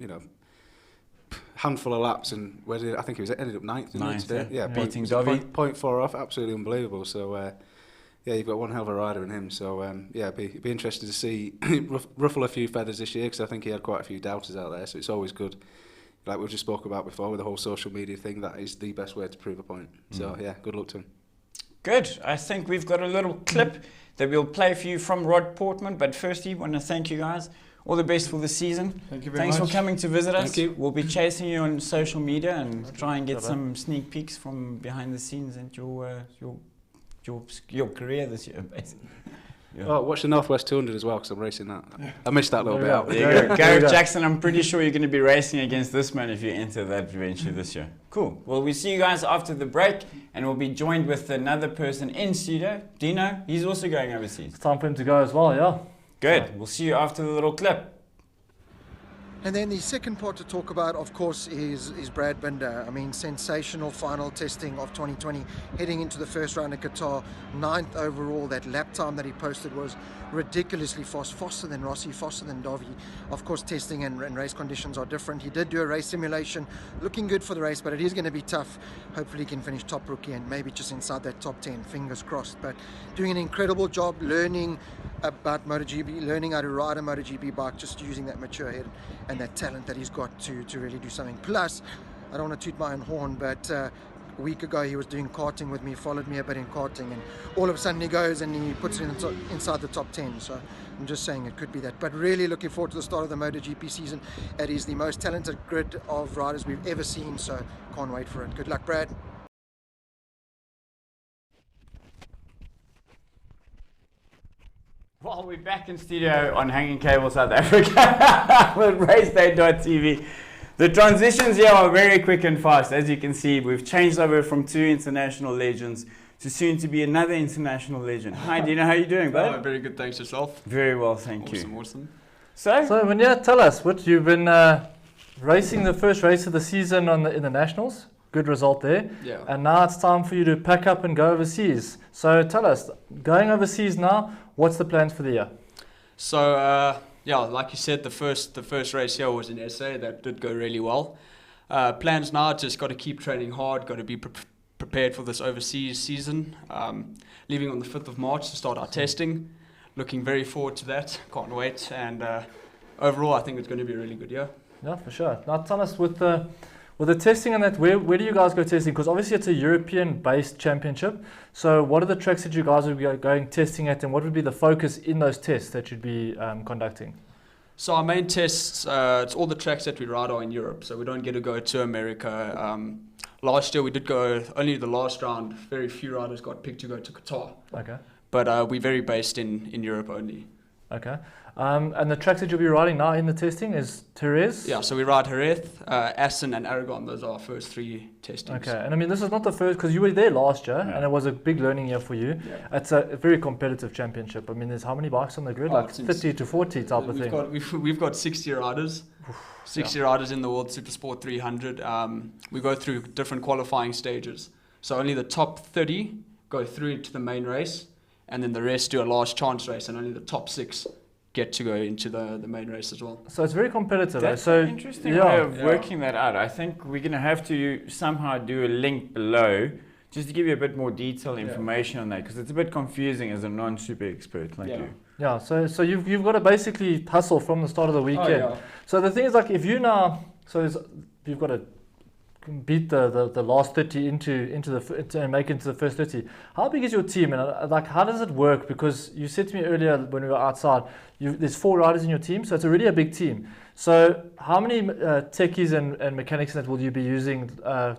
[SPEAKER 6] handful of laps, and I think he ended up ninth today. Yeah,
[SPEAKER 1] beating Dovi.
[SPEAKER 6] 0.4 off, absolutely unbelievable. So you've got one hell of a rider in him. So be interested to see ruffle a few feathers this year, because I think he had quite a few doubters out there. So it's always good, like we've just spoke about before with the whole social media thing. That is the best way to prove a point. So good luck to him.
[SPEAKER 1] Good. I think we've got a little clip that we'll play for you from Rod Portman. But firstly, I want to thank you guys. All the best for the season.
[SPEAKER 4] Thank you very much.
[SPEAKER 1] Thanks for coming to visit us.
[SPEAKER 6] Thank you.
[SPEAKER 1] We'll be chasing you on social media and try and get some sneak peeks from behind the scenes at your career this year, basically.
[SPEAKER 6] Yeah. Oh, watch the Northwest 200 as well, because I'm racing that. I missed that little bit out.
[SPEAKER 1] There you go. Gareth Jackson, I'm pretty sure you're going to be racing against this man if you enter that adventure this year. Cool. Well, we'll see you guys after the break, and we'll be joined with another person in studio, Dino. He's also going overseas.
[SPEAKER 2] It's time for him to go as well, yeah.
[SPEAKER 1] Good. We'll see you after the little clip.
[SPEAKER 3] And then the second part to talk about, of course, is Brad Binder. I mean, sensational final testing of 2020, heading into the first round at Qatar, 9th overall. That lap time that he posted was ridiculously fast, faster than Rossi, faster than Dovi. Of course, testing and race conditions are different. He did do a race simulation, looking good for the race, but it is going to be tough. Hopefully he can finish top rookie and maybe just inside that top 10, fingers crossed. But doing an incredible job learning about MotoGP, learning how to ride a MotoGP bike, just using that mature head and that talent that he's got to really do something. Plus, I don't want to toot my own horn, but a week ago he was doing karting with me, followed me a bit in karting, and all of a sudden he goes and he puts it inside the top 10. So I'm just saying it could be that. But really looking forward to the start of the MotoGP season. It is the most talented grid of riders we've ever seen, so can't wait for it. Good luck, Brad.
[SPEAKER 1] Well, we're back in studio on Hanging Cable South Africa with Raceday.tv. The transitions here are very quick and fast. As you can see, we've changed over from 2 international legends to soon to be another international legend. Hi, Dino, how are you doing, bud?
[SPEAKER 7] Very good, thanks yourself.
[SPEAKER 1] Very well, thank you.
[SPEAKER 7] Awesome.
[SPEAKER 1] So
[SPEAKER 2] Munya, tell us, what you've been racing the first race of the season in the Nationals. Good result there.
[SPEAKER 7] Yeah.
[SPEAKER 2] And now it's time for you to pack up and go overseas. So tell us, going overseas now, what's the plans for the year?
[SPEAKER 7] So like you said, the first race here was in SA. That did go really well. Plans now, just got to keep training hard. Got to be prepared for this overseas season. Leaving on the 5th of March to start our testing. Looking very forward to that. Can't wait. And overall, I think it's going to be a really good year.
[SPEAKER 2] Yeah, for sure. Now tell us with the testing and that, where do you guys go testing? Because obviously it's a European-based championship. So what are the tracks that you guys will be going testing at, and what would be the focus in those tests that you'd be conducting?
[SPEAKER 7] So our main tests, it's all the tracks that we ride are in Europe. So we don't get to go to America. Last year we did go only the last round. Very few riders got picked to go to Qatar.
[SPEAKER 2] Okay.
[SPEAKER 7] But we're very based in Europe only.
[SPEAKER 2] Okay. And the tracks that you'll be riding now in the testing is Jerez?
[SPEAKER 7] Yeah, so we ride Jerez, Assen and Aragon. Those are our first 3 testings.
[SPEAKER 2] Okay, and I mean, this is not the first, because you were there last year, and it was a big learning year for you.
[SPEAKER 7] Yeah.
[SPEAKER 2] It's a very competitive championship. I mean, there's how many bikes on the grid? Like 30 to 40 type of thing.
[SPEAKER 7] We've got 60 riders. 60 riders in the World Supersport 300. We go through different qualifying stages. So only the top 30 go through into the main race, and then the rest do a last chance race, and only the top 6 get to go into the main race as well.
[SPEAKER 2] So it's very competitive.
[SPEAKER 1] That's
[SPEAKER 2] so
[SPEAKER 1] an interesting way of working that out. I think we're going to have to somehow do a link below just to give you a bit more detailed information on that, because it's a bit confusing as a non-super expert like you.
[SPEAKER 2] Yeah, so you've got to basically hustle from the start of the weekend. So the thing is, like, if you now, you've got to beat the last 30 and make it into the first 30. How big is your team, and like, how does it work? Because you said to me earlier when we were outside, there's 4 riders in your team, so it's already a big team. So how many techies and mechanics that will you be using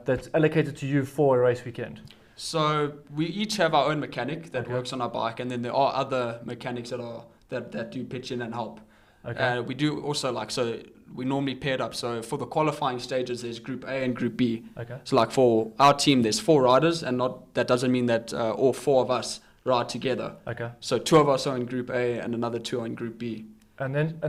[SPEAKER 2] that's allocated to you for a race weekend?
[SPEAKER 7] So we each have our own mechanic that works on our bike, and then there are other mechanics that do pitch in and help.
[SPEAKER 2] Okay.
[SPEAKER 7] We do also we normally paired up. So for the qualifying stages, there's Group A and Group B.
[SPEAKER 2] Okay.
[SPEAKER 7] So like for our team, there's 4 riders, and that doesn't mean that all 4 of us ride together.
[SPEAKER 2] Okay.
[SPEAKER 7] So 2 of us are in Group A and another 2 are in Group B.
[SPEAKER 2] And then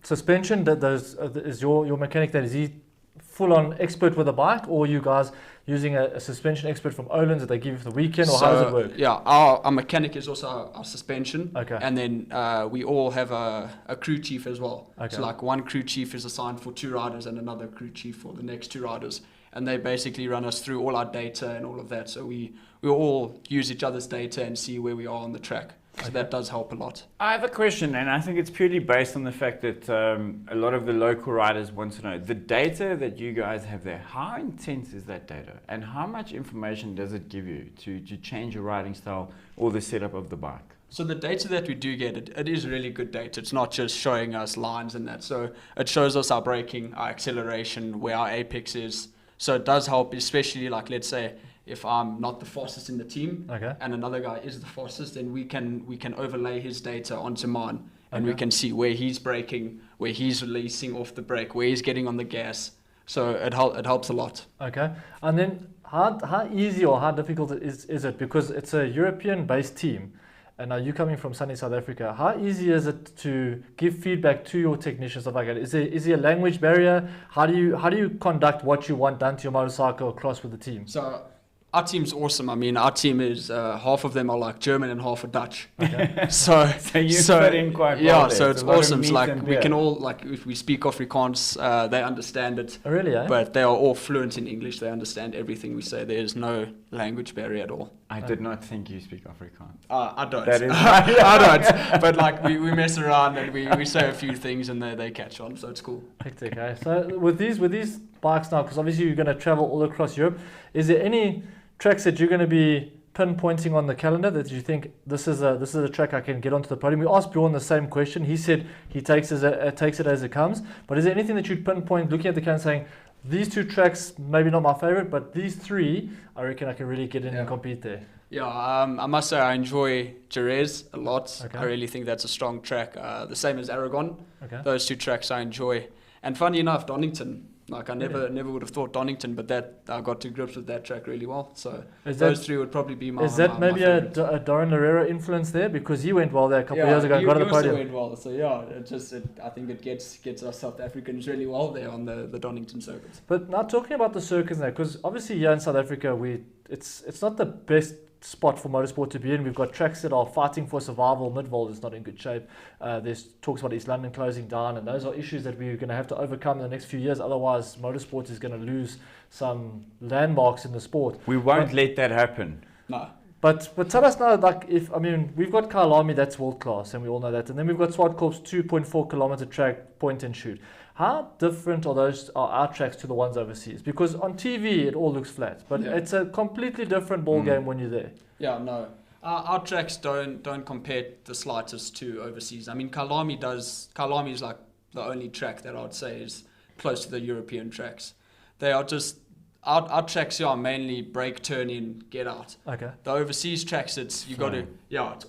[SPEAKER 2] suspension. Is your mechanic, that is he full on expert with a bike, or you guys using a suspension expert from Olin's that they give you for the weekend, or how does it work?
[SPEAKER 7] Yeah, our mechanic is also our suspension.
[SPEAKER 2] Okay.
[SPEAKER 7] And then we all have a crew chief as well.
[SPEAKER 2] Okay.
[SPEAKER 7] So like one crew chief is assigned for 2 riders and another crew chief for the next 2 riders. And they basically run us through all our data and all of that. So we all use each other's data and see where we are on the track. So that does help a lot.
[SPEAKER 1] I have a question, and I think it's purely based on the fact that a lot of the local riders want to know the data that you guys have there. How intense is that data, and how much information does it give you to change your riding style or the setup of the bike?
[SPEAKER 7] So the data that we do get, it is really good data. It's not just showing us lines and that. So it shows us our braking, our acceleration, where our apex is. So it does help, especially like, let's say, if I'm not the fastest in the team, and another guy is the fastest, then we can overlay his data onto mine, and we can see where he's braking, where he's releasing off the brake, where he's getting on the gas. So it helps a lot.
[SPEAKER 2] Okay. And then how easy or how difficult is it? Because it's a European-based team, and now you coming from sunny South Africa, how easy is it to give feedback to your technicians, stuff like that? Is there a language barrier? How do you conduct what you want done to your motorcycle across with the team?
[SPEAKER 7] So our team's awesome. I mean, our team is half of them are like German and half are Dutch.
[SPEAKER 2] Okay.
[SPEAKER 7] So
[SPEAKER 1] you fit in quite well.
[SPEAKER 7] Yeah, so it's
[SPEAKER 1] a lot of
[SPEAKER 7] awesome.
[SPEAKER 1] meat
[SPEAKER 7] So like
[SPEAKER 1] and
[SPEAKER 7] we
[SPEAKER 1] beer.
[SPEAKER 7] can all like if we speak Afrikaans, they understand it.
[SPEAKER 2] Oh, really?
[SPEAKER 7] But they are all fluent in English. They understand everything we say. There is no language barrier at all.
[SPEAKER 1] I did not think you speak Afrikaans.
[SPEAKER 7] I don't.
[SPEAKER 1] That is
[SPEAKER 7] I don't. But like we mess around and we say a few things and they catch on. So it's cool.
[SPEAKER 2] Hectic, eh? So with these bikes now, because obviously you're going to travel all across Europe, is there any tracks that you're going to be pinpointing on the calendar that you think this is a track I can get onto the podium? We asked Bjorn the same question. He said he takes it as it comes. But is there anything that you'd pinpoint, looking at the calendar, saying these 2 tracks maybe not my favorite, but these 3 I reckon I can really get in and compete there?
[SPEAKER 7] Yeah, I must say I enjoy Jerez a lot.
[SPEAKER 2] Okay.
[SPEAKER 7] I really think that's a strong track. The same as Aragon.
[SPEAKER 2] Okay.
[SPEAKER 7] Those 2 tracks I enjoy. And funny enough, Donington. Like I never would have thought Donington, but that I got to grips with that track really well. So those 3 would probably be my.
[SPEAKER 2] Is that maybe
[SPEAKER 7] my
[SPEAKER 2] a Doran Lorera influence there, because he went well there a couple of years ago and
[SPEAKER 7] he
[SPEAKER 2] got to the
[SPEAKER 7] also
[SPEAKER 2] podium?
[SPEAKER 7] went well. So I think it gets us South Africans really well there on the Donington circuit.
[SPEAKER 2] But now talking about the circuits now, because obviously here in South Africa it's not the best spot for motorsport to be in. We've got tracks that are fighting for survival. Midvold is not in good shape. There's talks about East London closing down, and those are issues that we're going to have to overcome in the next few years. Otherwise, motorsport is going to lose some landmarks in the sport.
[SPEAKER 1] We won't let that happen.
[SPEAKER 7] No.
[SPEAKER 2] But tell us now, like, we've got Kyalami, that's world class, and we all know that, and then we've got Swartkorp's 2.4 kilometer track, point and shoot. How different are our tracks to the ones overseas? Because on TV it all looks flat, but it's a completely different ball game when you're there.
[SPEAKER 7] Yeah, no. Our tracks don't compare the slightest to overseas. I mean, Kyalami is like the only track that I would say is close to the European tracks. They are just our tracks here are mainly brake, turn in, get out.
[SPEAKER 2] Okay.
[SPEAKER 7] The overseas tracks, it's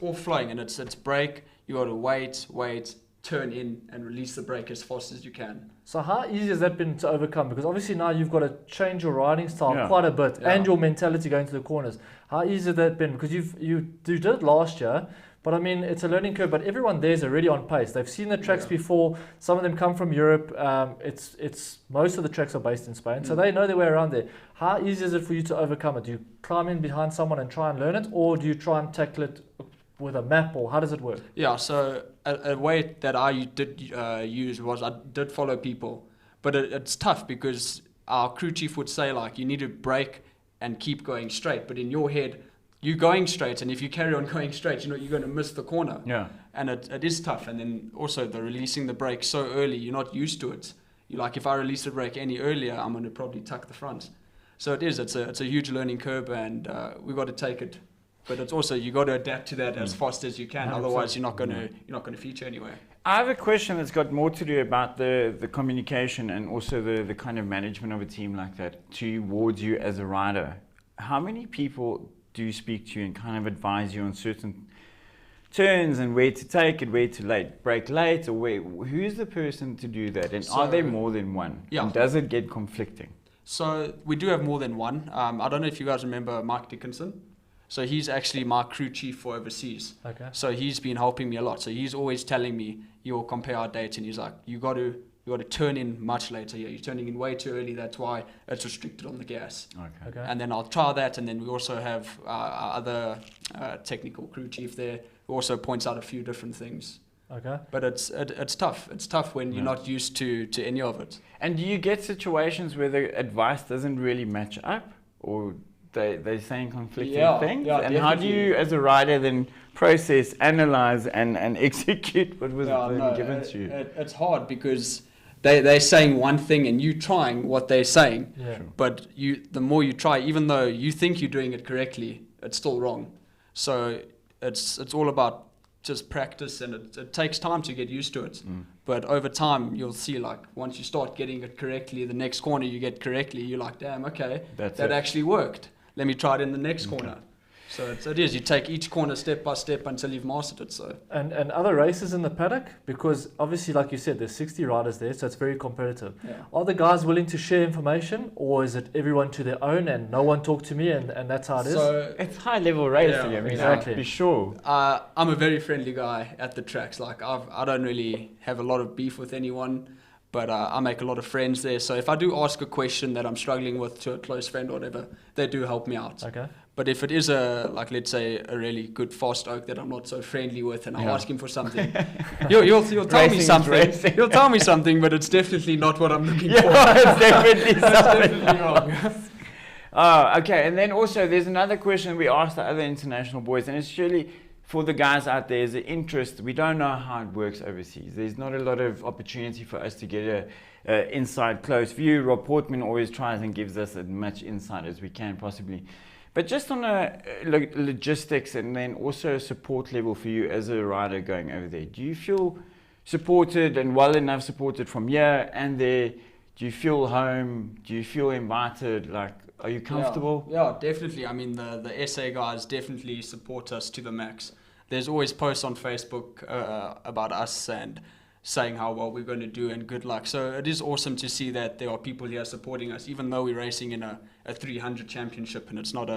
[SPEAKER 7] all flowing, and it's brake. You got to wait, turn in and release the brake as fast as you can.
[SPEAKER 2] So how easy has that been to overcome? Because obviously now you've got to change your riding style quite a bit and your mentality going to the corners. How easy has that been? Because you did it last year, but I mean, it's a learning curve, but everyone there is already on pace. They've seen the tracks before. Some of them come from Europe. It's most of the tracks are based in Spain, so they know their way around there. How easy is it for you to overcome it? Do you climb in behind someone and try and learn it, or do you try and tackle it with a map, or how does it work? Yeah,
[SPEAKER 7] so a way that I did use was I did follow people, but it's tough because our crew chief would say, like, you need to brake and keep going straight, but in your head you're going straight, and if you carry on going straight, you're going to miss the corner.
[SPEAKER 1] Yeah.
[SPEAKER 7] And it is tough. And then also the releasing the brake so early, you're not used to it. You're like, if I release the brake any earlier, I'm going to probably tuck the front. So it's a huge learning curve, and we've got to take it. But it's also, you got to adapt to that as fast as you can. 100%. Otherwise, you're not going to feature anywhere.
[SPEAKER 1] I have a question that's got more to do about the communication and also the kind of management of a team like that towards you as a rider. How many people do you speak to and kind of advise you on certain turns and where to take it, where to brake late, or who's the person to do that? And are there more than one?
[SPEAKER 7] Yeah.
[SPEAKER 1] And does it get conflicting?
[SPEAKER 7] So we do have more than one. I don't know if you guys remember Mike Dickinson. So he's actually my crew chief for overseas.
[SPEAKER 2] Okay.
[SPEAKER 7] So he's been helping me a lot. So he's always telling me, you'll compare our dates, and he's like, you got to turn in much later here. You're turning in way too early. That's why it's restricted on the gas.
[SPEAKER 2] Okay.
[SPEAKER 7] And then I'll try that. And then we also have our other technical crew chief there who also points out a few different things.
[SPEAKER 2] Okay.
[SPEAKER 7] But it's tough. It's tough when you're not used to any of it.
[SPEAKER 1] And do you get situations where the advice doesn't really match up, or they're saying conflicting things?
[SPEAKER 7] Yeah,
[SPEAKER 1] and how do you, as a rider, then process, analyze, and execute what was given to you?
[SPEAKER 7] It's hard because they're saying one thing and you trying what they're saying.
[SPEAKER 2] Yeah.
[SPEAKER 7] But the more you try, even though you think you're doing it correctly, it's still wrong. So it's all about just practice, and it takes time to get used to it. But over time, you'll see, like, once you start getting it correctly, the next corner you get correctly, you're like, damn, okay, that actually worked. Let me try it in the next corner. So it is. You take each corner step by step until you've mastered it. So
[SPEAKER 2] And other races in the paddock, because obviously, like you said, there's 60 riders there, so it's very competitive.
[SPEAKER 7] yeah.
[SPEAKER 2] Are the guys willing to share information, or is it everyone to their own and no one talk to me and that's how it is?
[SPEAKER 7] So
[SPEAKER 1] It's high level racing.
[SPEAKER 7] Yeah,
[SPEAKER 1] I mean,
[SPEAKER 2] exactly.
[SPEAKER 1] be sure.
[SPEAKER 7] I'm a very friendly guy at the tracks. Like I don't really have a lot of beef with anyone, but I make a lot of friends there. So if I do ask a question that I'm struggling with to a close friend or whatever, they do help me out.
[SPEAKER 2] Okay.
[SPEAKER 7] But if it is let's say a really good fast oak that I'm not so friendly with, and I ask him for something, you'll tell me
[SPEAKER 1] Racing is
[SPEAKER 7] something.
[SPEAKER 1] racing.
[SPEAKER 7] You'll tell me something, but it's definitely not what I'm looking for.
[SPEAKER 1] Yeah, it's definitely something.
[SPEAKER 7] Definitely wrong.
[SPEAKER 1] Oh, okay. And then also, there's another question we asked the other international boys, and it's really for the guys out there, is the interest. We don't know how it works overseas. There's not a lot of opportunity for us to get a inside close view. Rob Portman always tries and gives us as much insight as we can possibly. But just on a logistics and then also a support level for you as a rider going over there, do you feel supported and well enough supported from here and there? Do you feel home? Do you feel invited? Like, are you comfortable?
[SPEAKER 7] Yeah, definitely. I mean, the SA guys definitely support us to the max. There's always posts on Facebook about us and saying how well we're going to do and good luck. So it is awesome to see that there are people here supporting us, even though we're racing in a 300 championship and it's not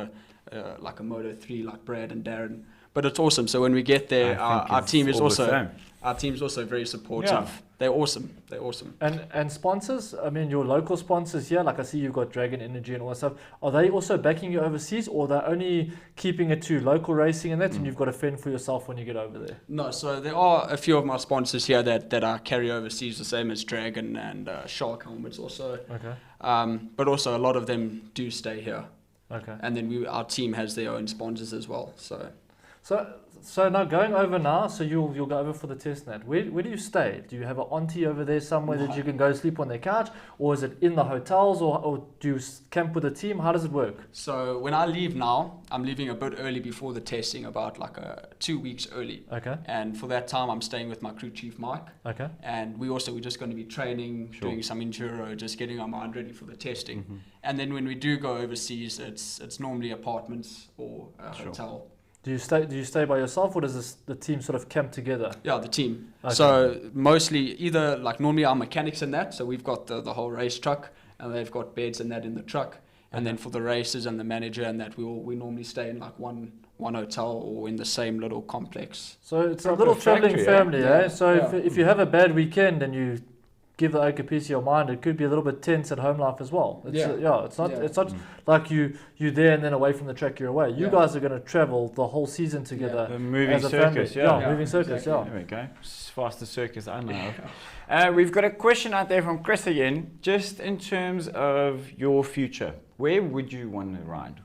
[SPEAKER 7] like a Moto 3 like Brad and Darren. But it's awesome. So when we get there, our team is also very supportive.
[SPEAKER 1] Yeah.
[SPEAKER 7] They're awesome. They're awesome.
[SPEAKER 2] And sponsors, I mean, your local sponsors here, like I see you've got Dragon Energy and all that stuff, are they also backing you overseas, or they're only keeping it to local racing and that, and you've got to fend for yourself when you get over there?
[SPEAKER 7] No, so there are a few of my sponsors here that I carry overseas, the same as Dragon and Shark Helmets also.
[SPEAKER 2] Okay.
[SPEAKER 7] But also a lot of them do stay here.
[SPEAKER 2] Okay.
[SPEAKER 7] And then our team has their own sponsors as well.
[SPEAKER 2] So now going over now, so you'll go over for the test net. Where do you stay? Do you have an auntie over there somewhere that you can go sleep on their couch, or is it in the hotels, or do you camp with the team? How does it work?
[SPEAKER 7] So when I leave now, I'm leaving a bit early before the testing, about like 2 weeks early.
[SPEAKER 2] Okay.
[SPEAKER 7] And for that time, I'm staying with my crew chief Mike.
[SPEAKER 2] Okay.
[SPEAKER 7] And we're just going to be training, doing some enduro, just getting our mind ready for the testing.
[SPEAKER 1] Mm-hmm.
[SPEAKER 7] And then when we do go overseas, it's normally apartments or a hotel.
[SPEAKER 2] Do you stay by yourself, or does the team sort of camp together?
[SPEAKER 7] Yeah, the team.
[SPEAKER 2] Okay.
[SPEAKER 7] So mostly either like normally our mechanics in that. So we've got the whole race truck, and they've got beds and that in the truck. And then for the races and the manager and that, we normally stay in like one hotel or in the same little complex.
[SPEAKER 2] So it's a little traveling
[SPEAKER 1] factory,
[SPEAKER 2] family,
[SPEAKER 7] eh?
[SPEAKER 2] eh? So
[SPEAKER 7] Yeah.
[SPEAKER 2] if you have a bad weekend and you give the oak a piece of your mind, it could be a little bit tense at home life as well. It's not like you're there and then away from the track you're away. You guys are going to travel the whole season together.
[SPEAKER 1] The moving
[SPEAKER 2] as a
[SPEAKER 1] circus,
[SPEAKER 2] family. Moving circus,
[SPEAKER 7] exactly.
[SPEAKER 1] There we go. Fastest circus I know of. We've got a question out there from Chris again, just in terms of your future. Where would you want to ride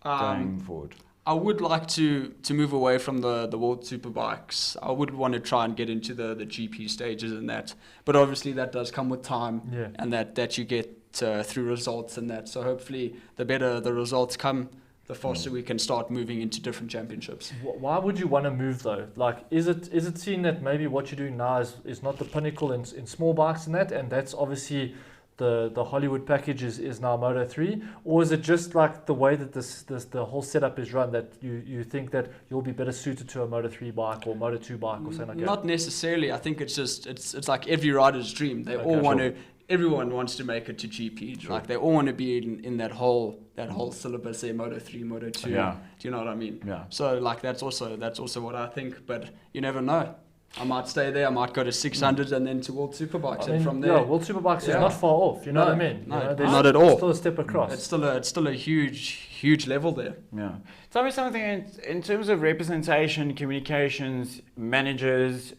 [SPEAKER 1] going forward?
[SPEAKER 7] I would like to move away from the World Superbikes. I would want to try and get into the GP stages and that. But obviously that does come with time, and that you get through results and that. So hopefully the better the results come, the faster we can start moving into different championships.
[SPEAKER 2] Why would you want to move though? Like, is it seen that maybe what you're doing now is not the pinnacle in small bikes and that's obviously the Hollywood package is now Moto 3, or is it just like the way that the whole setup is run that you think that you'll be better suited to a Moto 3 bike or Moto 2 bike or something like that?
[SPEAKER 7] Not necessarily. I think it's just it's like every rider's dream. They all want to. Everyone wants to make it to GP. Like they all want to be in that whole syllabus, say Moto 3, Moto 2.
[SPEAKER 1] Yeah.
[SPEAKER 7] Do you know what I mean?
[SPEAKER 1] Yeah.
[SPEAKER 7] So like that's also what I think. But you never know. I might stay there. I might go to 600s and then to World Superbikes, and from there.
[SPEAKER 2] Yeah, World Superbikes is not far off. You know what I mean?
[SPEAKER 7] No,
[SPEAKER 2] you know, there's
[SPEAKER 7] not at all.
[SPEAKER 2] Still a step across.
[SPEAKER 7] It's still a huge level there.
[SPEAKER 1] Yeah. Tell me something in terms of representation, communications, managers,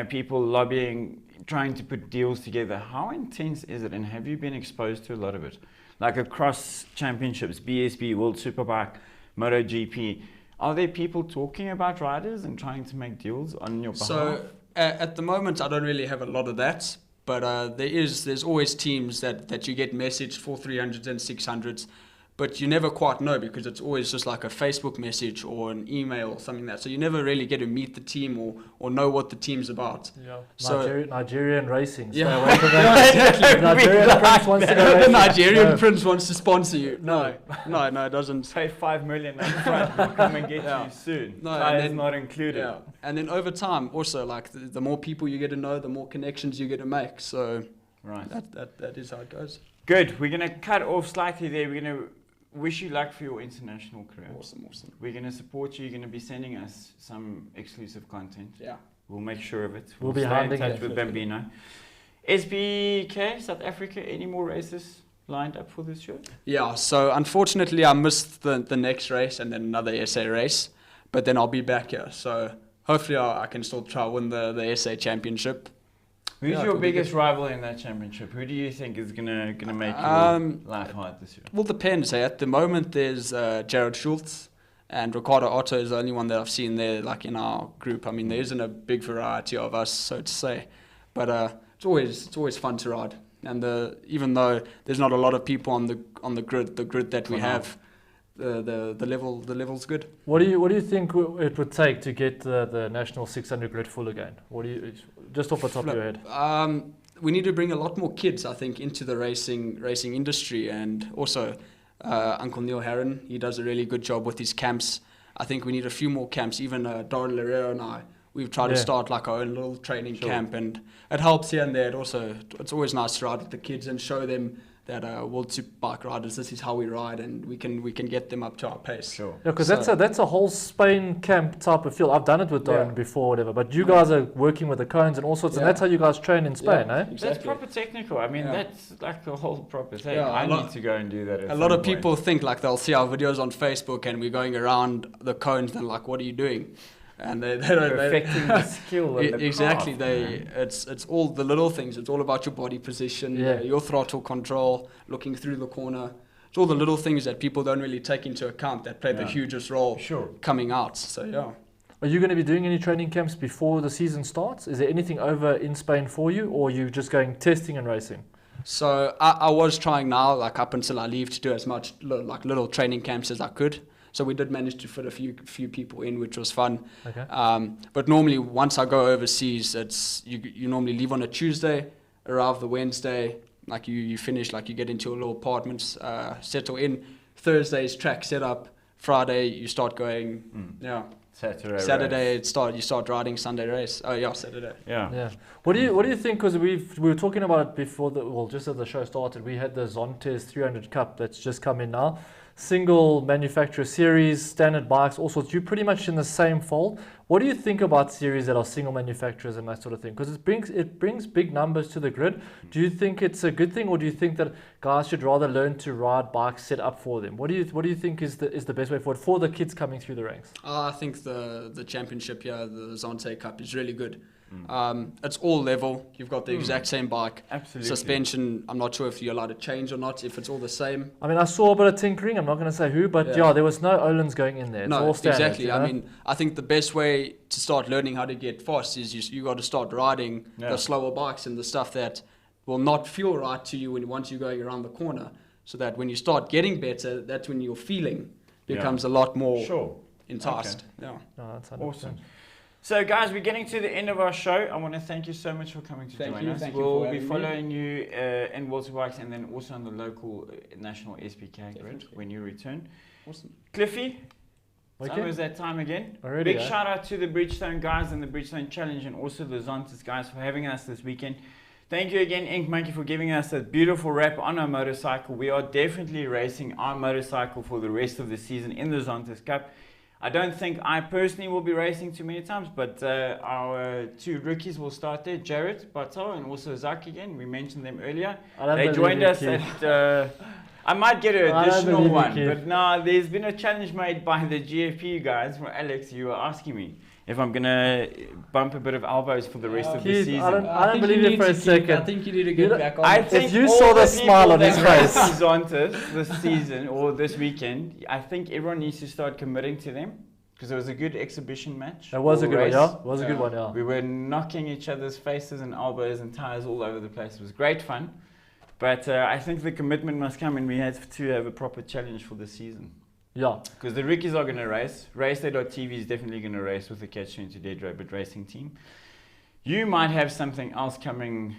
[SPEAKER 1] people lobbying, trying to put deals together. How intense is it, and have you been exposed to a lot of it? Like across championships, BSB, World Superbike, MotoGP. Are there people talking about riders and trying to make deals on your behalf?
[SPEAKER 7] So at the moment, I don't really have a lot of that. But there's always teams that you get messaged for 300s and 600s. but you never quite know because it's always just like a Facebook message or an email or something like that. So you never really get to meet the team or know what the team's about.
[SPEAKER 2] Yeah.
[SPEAKER 7] So
[SPEAKER 2] Nigerian racing. Stay
[SPEAKER 7] Yeah.
[SPEAKER 2] away from that.
[SPEAKER 7] Exactly.
[SPEAKER 2] The Nigerian prince wants to go
[SPEAKER 7] The
[SPEAKER 2] racing.
[SPEAKER 7] Nigerian
[SPEAKER 2] No.
[SPEAKER 7] prince wants to sponsor you. No, it doesn't.
[SPEAKER 1] Pay 5 million up front. We'll come and get you soon.
[SPEAKER 7] No,
[SPEAKER 1] Tyres
[SPEAKER 7] and then-
[SPEAKER 1] not included.
[SPEAKER 7] Yeah, and then over time, also like the more people you get to know, the more connections you get to make. So
[SPEAKER 1] Right.
[SPEAKER 7] that is how it goes.
[SPEAKER 1] Good. We're gonna cut off slightly there. We're gonna wish you luck for your international career.
[SPEAKER 7] Awesome.
[SPEAKER 1] We're gonna support you. You're gonna be sending us some exclusive content.
[SPEAKER 7] Yeah.
[SPEAKER 1] We'll make sure of it.
[SPEAKER 2] We'll be
[SPEAKER 1] stay in
[SPEAKER 2] handing
[SPEAKER 1] touch
[SPEAKER 2] it.
[SPEAKER 1] with Bambino. SBK, South Africa, any more races lined up for this year?
[SPEAKER 7] Yeah, so unfortunately I missed the next race and then another SA race, but then I'll be back here. So hopefully I can still try win the SA championship.
[SPEAKER 1] Who's
[SPEAKER 7] Yeah,
[SPEAKER 1] your
[SPEAKER 7] it'll be
[SPEAKER 1] biggest
[SPEAKER 7] good.
[SPEAKER 1] rival in that championship? Who do you think is gonna make your life hard this year?
[SPEAKER 7] Well, depends. At the moment there's Jared Schultz and Ricardo Otto is the only one that I've seen there like in our group. I mean, there isn't a big variety of us, so to say, but it's always fun to ride. And even though there's not a lot of people on the grid that we have, the level's good.
[SPEAKER 2] What do you think it would take to get the national 600 grid full again? What do you, just off the top of your head?
[SPEAKER 7] We need to bring a lot more kids, I think, into the racing industry, and also Uncle Neil Herron, he does a really good job with his camps. I think we need a few more camps. Even Darren Larrero and I, we've tried to start like our own little training camp, and it helps here and there. It's always nice to ride with the kids and show them that World Superbike riders, this is how we ride, and we can get them up to our pace.
[SPEAKER 1] Sure.
[SPEAKER 2] Yeah, because that's a whole Spain camp type of field. I've done it with Darren before, whatever. But you guys are working with the cones and all sorts, and that's how you guys train in Spain, eh?
[SPEAKER 7] Exactly.
[SPEAKER 1] That's proper technical. I mean, that's like a whole proper thing.
[SPEAKER 7] Yeah,
[SPEAKER 1] I need to go and do that. At
[SPEAKER 7] A lot
[SPEAKER 1] some
[SPEAKER 7] of
[SPEAKER 1] point.
[SPEAKER 7] people think like they'll see our videos on Facebook and we're going around the cones and like, what are you doing? And they
[SPEAKER 1] perfecting the skill. And the
[SPEAKER 7] exactly.
[SPEAKER 1] craft,
[SPEAKER 7] It's all the little things. It's all about your body position, your throttle control, looking through the corner. It's all the little things that people don't really take into account that play the hugest role coming out. So yeah.
[SPEAKER 2] Are you going to be doing any training camps before the season starts? Is there anything over in Spain for you, or are you just going testing and racing?
[SPEAKER 7] So I was trying now, like up until I leave, to do as much like little training camps as I could. So we did manage to fit a few people in, which was fun.
[SPEAKER 2] Okay.
[SPEAKER 7] But normally, once I go overseas, it's you normally leave on a Tuesday, arrive the Wednesday. Like you finish, like you get into your little apartments, settle in. Thursday's track set up. Friday you start going. Yeah. Saturday you start riding. Sunday race. Oh yeah, Saturday.
[SPEAKER 2] Yeah. What do you think? Because we were talking about it before just as the show started, we had the Zontes 300 Cup that's just come in now. Single manufacturer series, standard bikes, all sorts. You're pretty much in the same fold. What do you think about series that are single manufacturers and that sort of thing? Because it brings big numbers to the grid. Do you think it's a good thing, or do you think that guys should rather learn to ride bikes set up for them? What do you think is the best way forward for the kids coming through the ranks?
[SPEAKER 7] I think the championship here, the Zonte Cup, is really good. It's all level. You've got the exact same bike.
[SPEAKER 1] Absolutely.
[SPEAKER 7] Suspension, I'm not sure if you're allowed to change or not, if it's all the same.
[SPEAKER 2] I mean, I saw a bit of tinkering. I'm not going to say who, but there was no Olens going in there. It's all standard,
[SPEAKER 7] exactly.
[SPEAKER 2] You know?
[SPEAKER 7] I mean, I think the best way to start learning how to get fast is you got to start riding the slower bikes and the stuff that will not feel right to you once you're going around the corner. So that when you start getting better, that's when your feeling becomes a lot more enticed.
[SPEAKER 1] Okay.
[SPEAKER 7] Yeah.
[SPEAKER 2] No, that's 100%.
[SPEAKER 1] Awesome. So guys, we're getting to the end of our show. I want to thank you so much for coming to join us.
[SPEAKER 7] Thank you
[SPEAKER 1] We'll
[SPEAKER 7] for
[SPEAKER 1] be
[SPEAKER 7] having me.
[SPEAKER 1] following you in World Bikes and then also on the local national SPK grid when you return.
[SPEAKER 7] Awesome.
[SPEAKER 1] Cliffy, it's
[SPEAKER 2] Okay.
[SPEAKER 1] almost that time again.
[SPEAKER 2] Already,
[SPEAKER 1] Big shout out to the Bridgestone guys and the Bridgestone Challenge, and also the Zontes guys for having us this weekend. Thank you again, Ink Monkey, for giving us a beautiful wrap on our motorcycle. We are definitely racing our motorcycle for the rest of the season in the Zontes Cup. I don't think I personally will be racing too many times, but our two rookies will start there, Jared Bartel and also Zach again. We mentioned them earlier. They joined us at... I might get an additional one, but no, there's been a challenge made by the GFP guys from Alex. You were asking me if I'm going to bump a bit of elbows for the rest of the season.
[SPEAKER 2] I don't believe it for a second.
[SPEAKER 7] I think you need to get back on.
[SPEAKER 1] I
[SPEAKER 7] it.
[SPEAKER 1] think
[SPEAKER 2] If you
[SPEAKER 1] all
[SPEAKER 2] saw the
[SPEAKER 1] people
[SPEAKER 2] smile on his
[SPEAKER 1] that
[SPEAKER 2] face.
[SPEAKER 1] race Zontes this season or this weekend, I think everyone needs to start committing to them because it was a good exhibition match.
[SPEAKER 2] It was a good
[SPEAKER 1] race.
[SPEAKER 2] one, yeah. It was a good one, yeah.
[SPEAKER 1] We were knocking each other's faces and elbows and tires all over the place. It was great fun. But I think the commitment must come, and we have to have a proper challenge for the season.
[SPEAKER 2] Yeah.
[SPEAKER 1] Because the rookies are going to race. Raceday.tv is definitely going to race with the Catch 22 Dead Rabbit Racing team. You might have something else coming.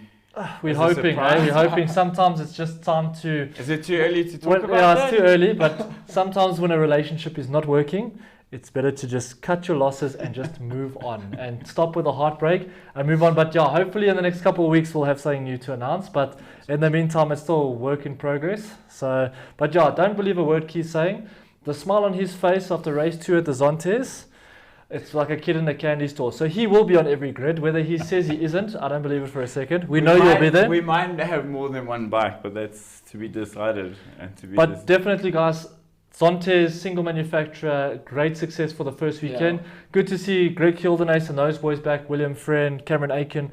[SPEAKER 2] We're hoping, We're hoping. Sometimes it's just time to...
[SPEAKER 1] Is it too early to talk about
[SPEAKER 2] yeah,
[SPEAKER 1] that?
[SPEAKER 2] it's too early, but sometimes when a relationship is not working, it's better to just cut your losses and just move on and stop with the heartbreak and move on. But yeah, hopefully in the next couple of weeks we'll have something new to announce. But in the meantime, it's still a work in progress. So, but yeah, don't believe a word Keith's saying. The smile on his face after race 2 at the Zontes, it's like a kid in a candy store. So he will be on every grid. Whether he says he isn't, I don't believe it for a second. We know you'll be there.
[SPEAKER 1] We might have more than one bike, but that's to be decided.
[SPEAKER 2] But definitely, guys, Zontes, single manufacturer, great success for the first weekend. Yeah. Good to see Greg Hildenace and those boys back, William Friend, Cameron Aiken.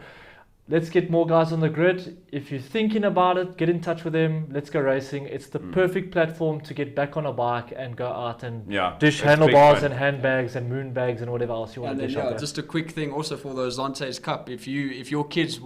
[SPEAKER 2] Let's get more guys on the grid. If you're thinking about it, get in touch with them. Let's go racing. It's the perfect platform to get back on a bike and go out and dish handlebars and handbags and moon bags and whatever else you want to dish out there.
[SPEAKER 7] Just a quick thing also for the Zontes Cup. If your kid's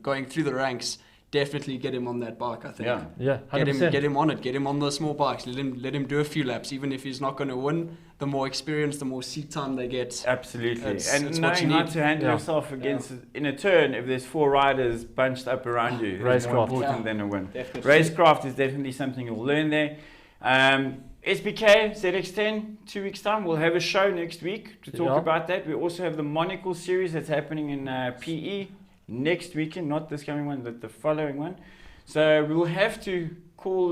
[SPEAKER 7] going through the ranks, definitely get him on that bike, I think.
[SPEAKER 2] Yeah, 100%.
[SPEAKER 7] Get him on it. Get him on the small bikes. Let him do a few laps. Even if he's not going to win, the more experience, the more seat time they get.
[SPEAKER 1] Absolutely.
[SPEAKER 7] It's
[SPEAKER 1] knowing how to handle yourself against in a turn, if there's 4 riders bunched up around you, it's more important than a win.
[SPEAKER 7] Definitely.
[SPEAKER 1] Racecraft is definitely something you'll learn there. SBK, ZX10, 2 weeks time. We'll have a show next week to talk about that. We also have the Monocle series that's happening in PE. Next weekend, not this coming one, but the following one. So we'll have to call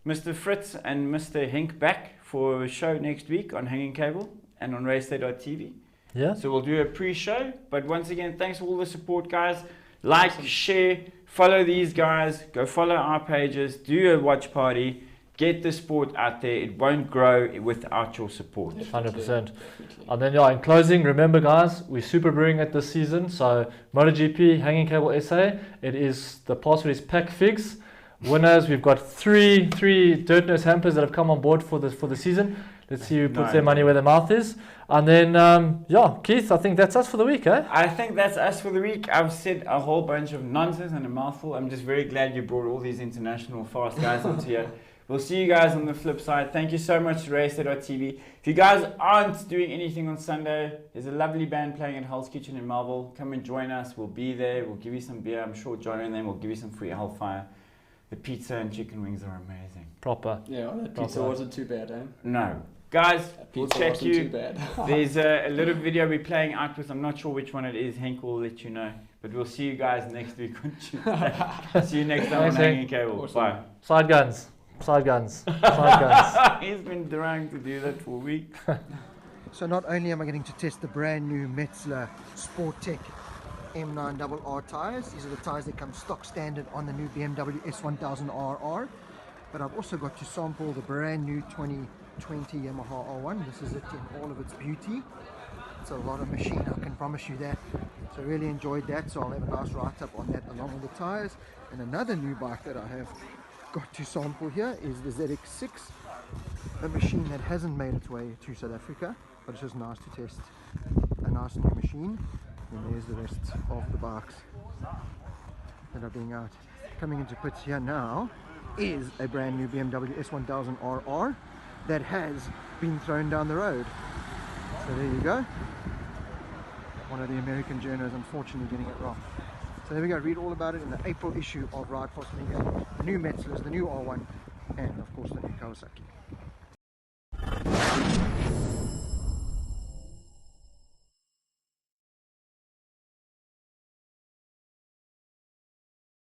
[SPEAKER 1] Mr. Fritz and Mr. Henk back for a show next week on Hanging Cable and on Raceday.tv.
[SPEAKER 2] Yeah.
[SPEAKER 1] So we'll do a pre-show. But once again, thanks for all the support, guys. Like, share, follow these guys. Go follow our pages. Do a watch party. Get the sport out there. It won't grow without your support.
[SPEAKER 2] 100%. And then, in closing, remember, guys, we're super brewing it this season. So, MotoGP, Hanging Cable SA, the password is PackFigs. Winners, we've got three Dirt Nurse hampers that have come on board for the season. Let's see who puts their money where their mouth is. And then, Keith, I think that's us for the week, eh?
[SPEAKER 1] I think that's us for the week. I've said a whole bunch of nonsense and a mouthful. I'm just very glad you brought all these international fast guys onto here. We'll see you guys on the flip side. Thank you so much to Raceday.tv. If you guys aren't doing anything on Sunday, there's a lovely band playing at Hell's Kitchen in Melville. Come and join us. We'll be there. We'll give you some beer. I'm sure Johnny and them will give you some free Hellfire. The pizza and chicken wings are amazing.
[SPEAKER 2] Proper.
[SPEAKER 7] Yeah, that pizza wasn't too bad, eh?
[SPEAKER 1] No. Guys, we'll check you.
[SPEAKER 7] Too bad.
[SPEAKER 1] There's a little video we're playing out with. I'm not sure which one it is. Hank will let you know. But we'll see you guys next week on Tuesday. See you next time on Hanging Cable.
[SPEAKER 7] Awesome.
[SPEAKER 1] Bye.
[SPEAKER 2] Side guns.
[SPEAKER 1] He's been trying to do that for a week.
[SPEAKER 3] So not only am I getting to test the brand new Metzler Sport Tech M9RR tyres, these are the tyres that come stock standard on the new BMW S1000RR, but I've also got to sample the brand new 2020 Yamaha R1. This is it in all of its beauty. It's a lot of machine, I can promise you that. So really enjoyed that, so I'll have a nice write-up on that along with the tyres. And another new bike that I have got to sample here is the ZX6, a machine that hasn't made its way to South Africa, but it's just nice to test a nice new machine. And there's the rest of the bikes that are being out. Coming into pits here now is a brand new BMW S1000RR that has been thrown down the road. So there you go. One of the American journalists unfortunately getting it wrong. So there we go, read all about it in the April issue of Ride Fast magazine. The new Metzlers, the new R1, and of course the new Kawasaki.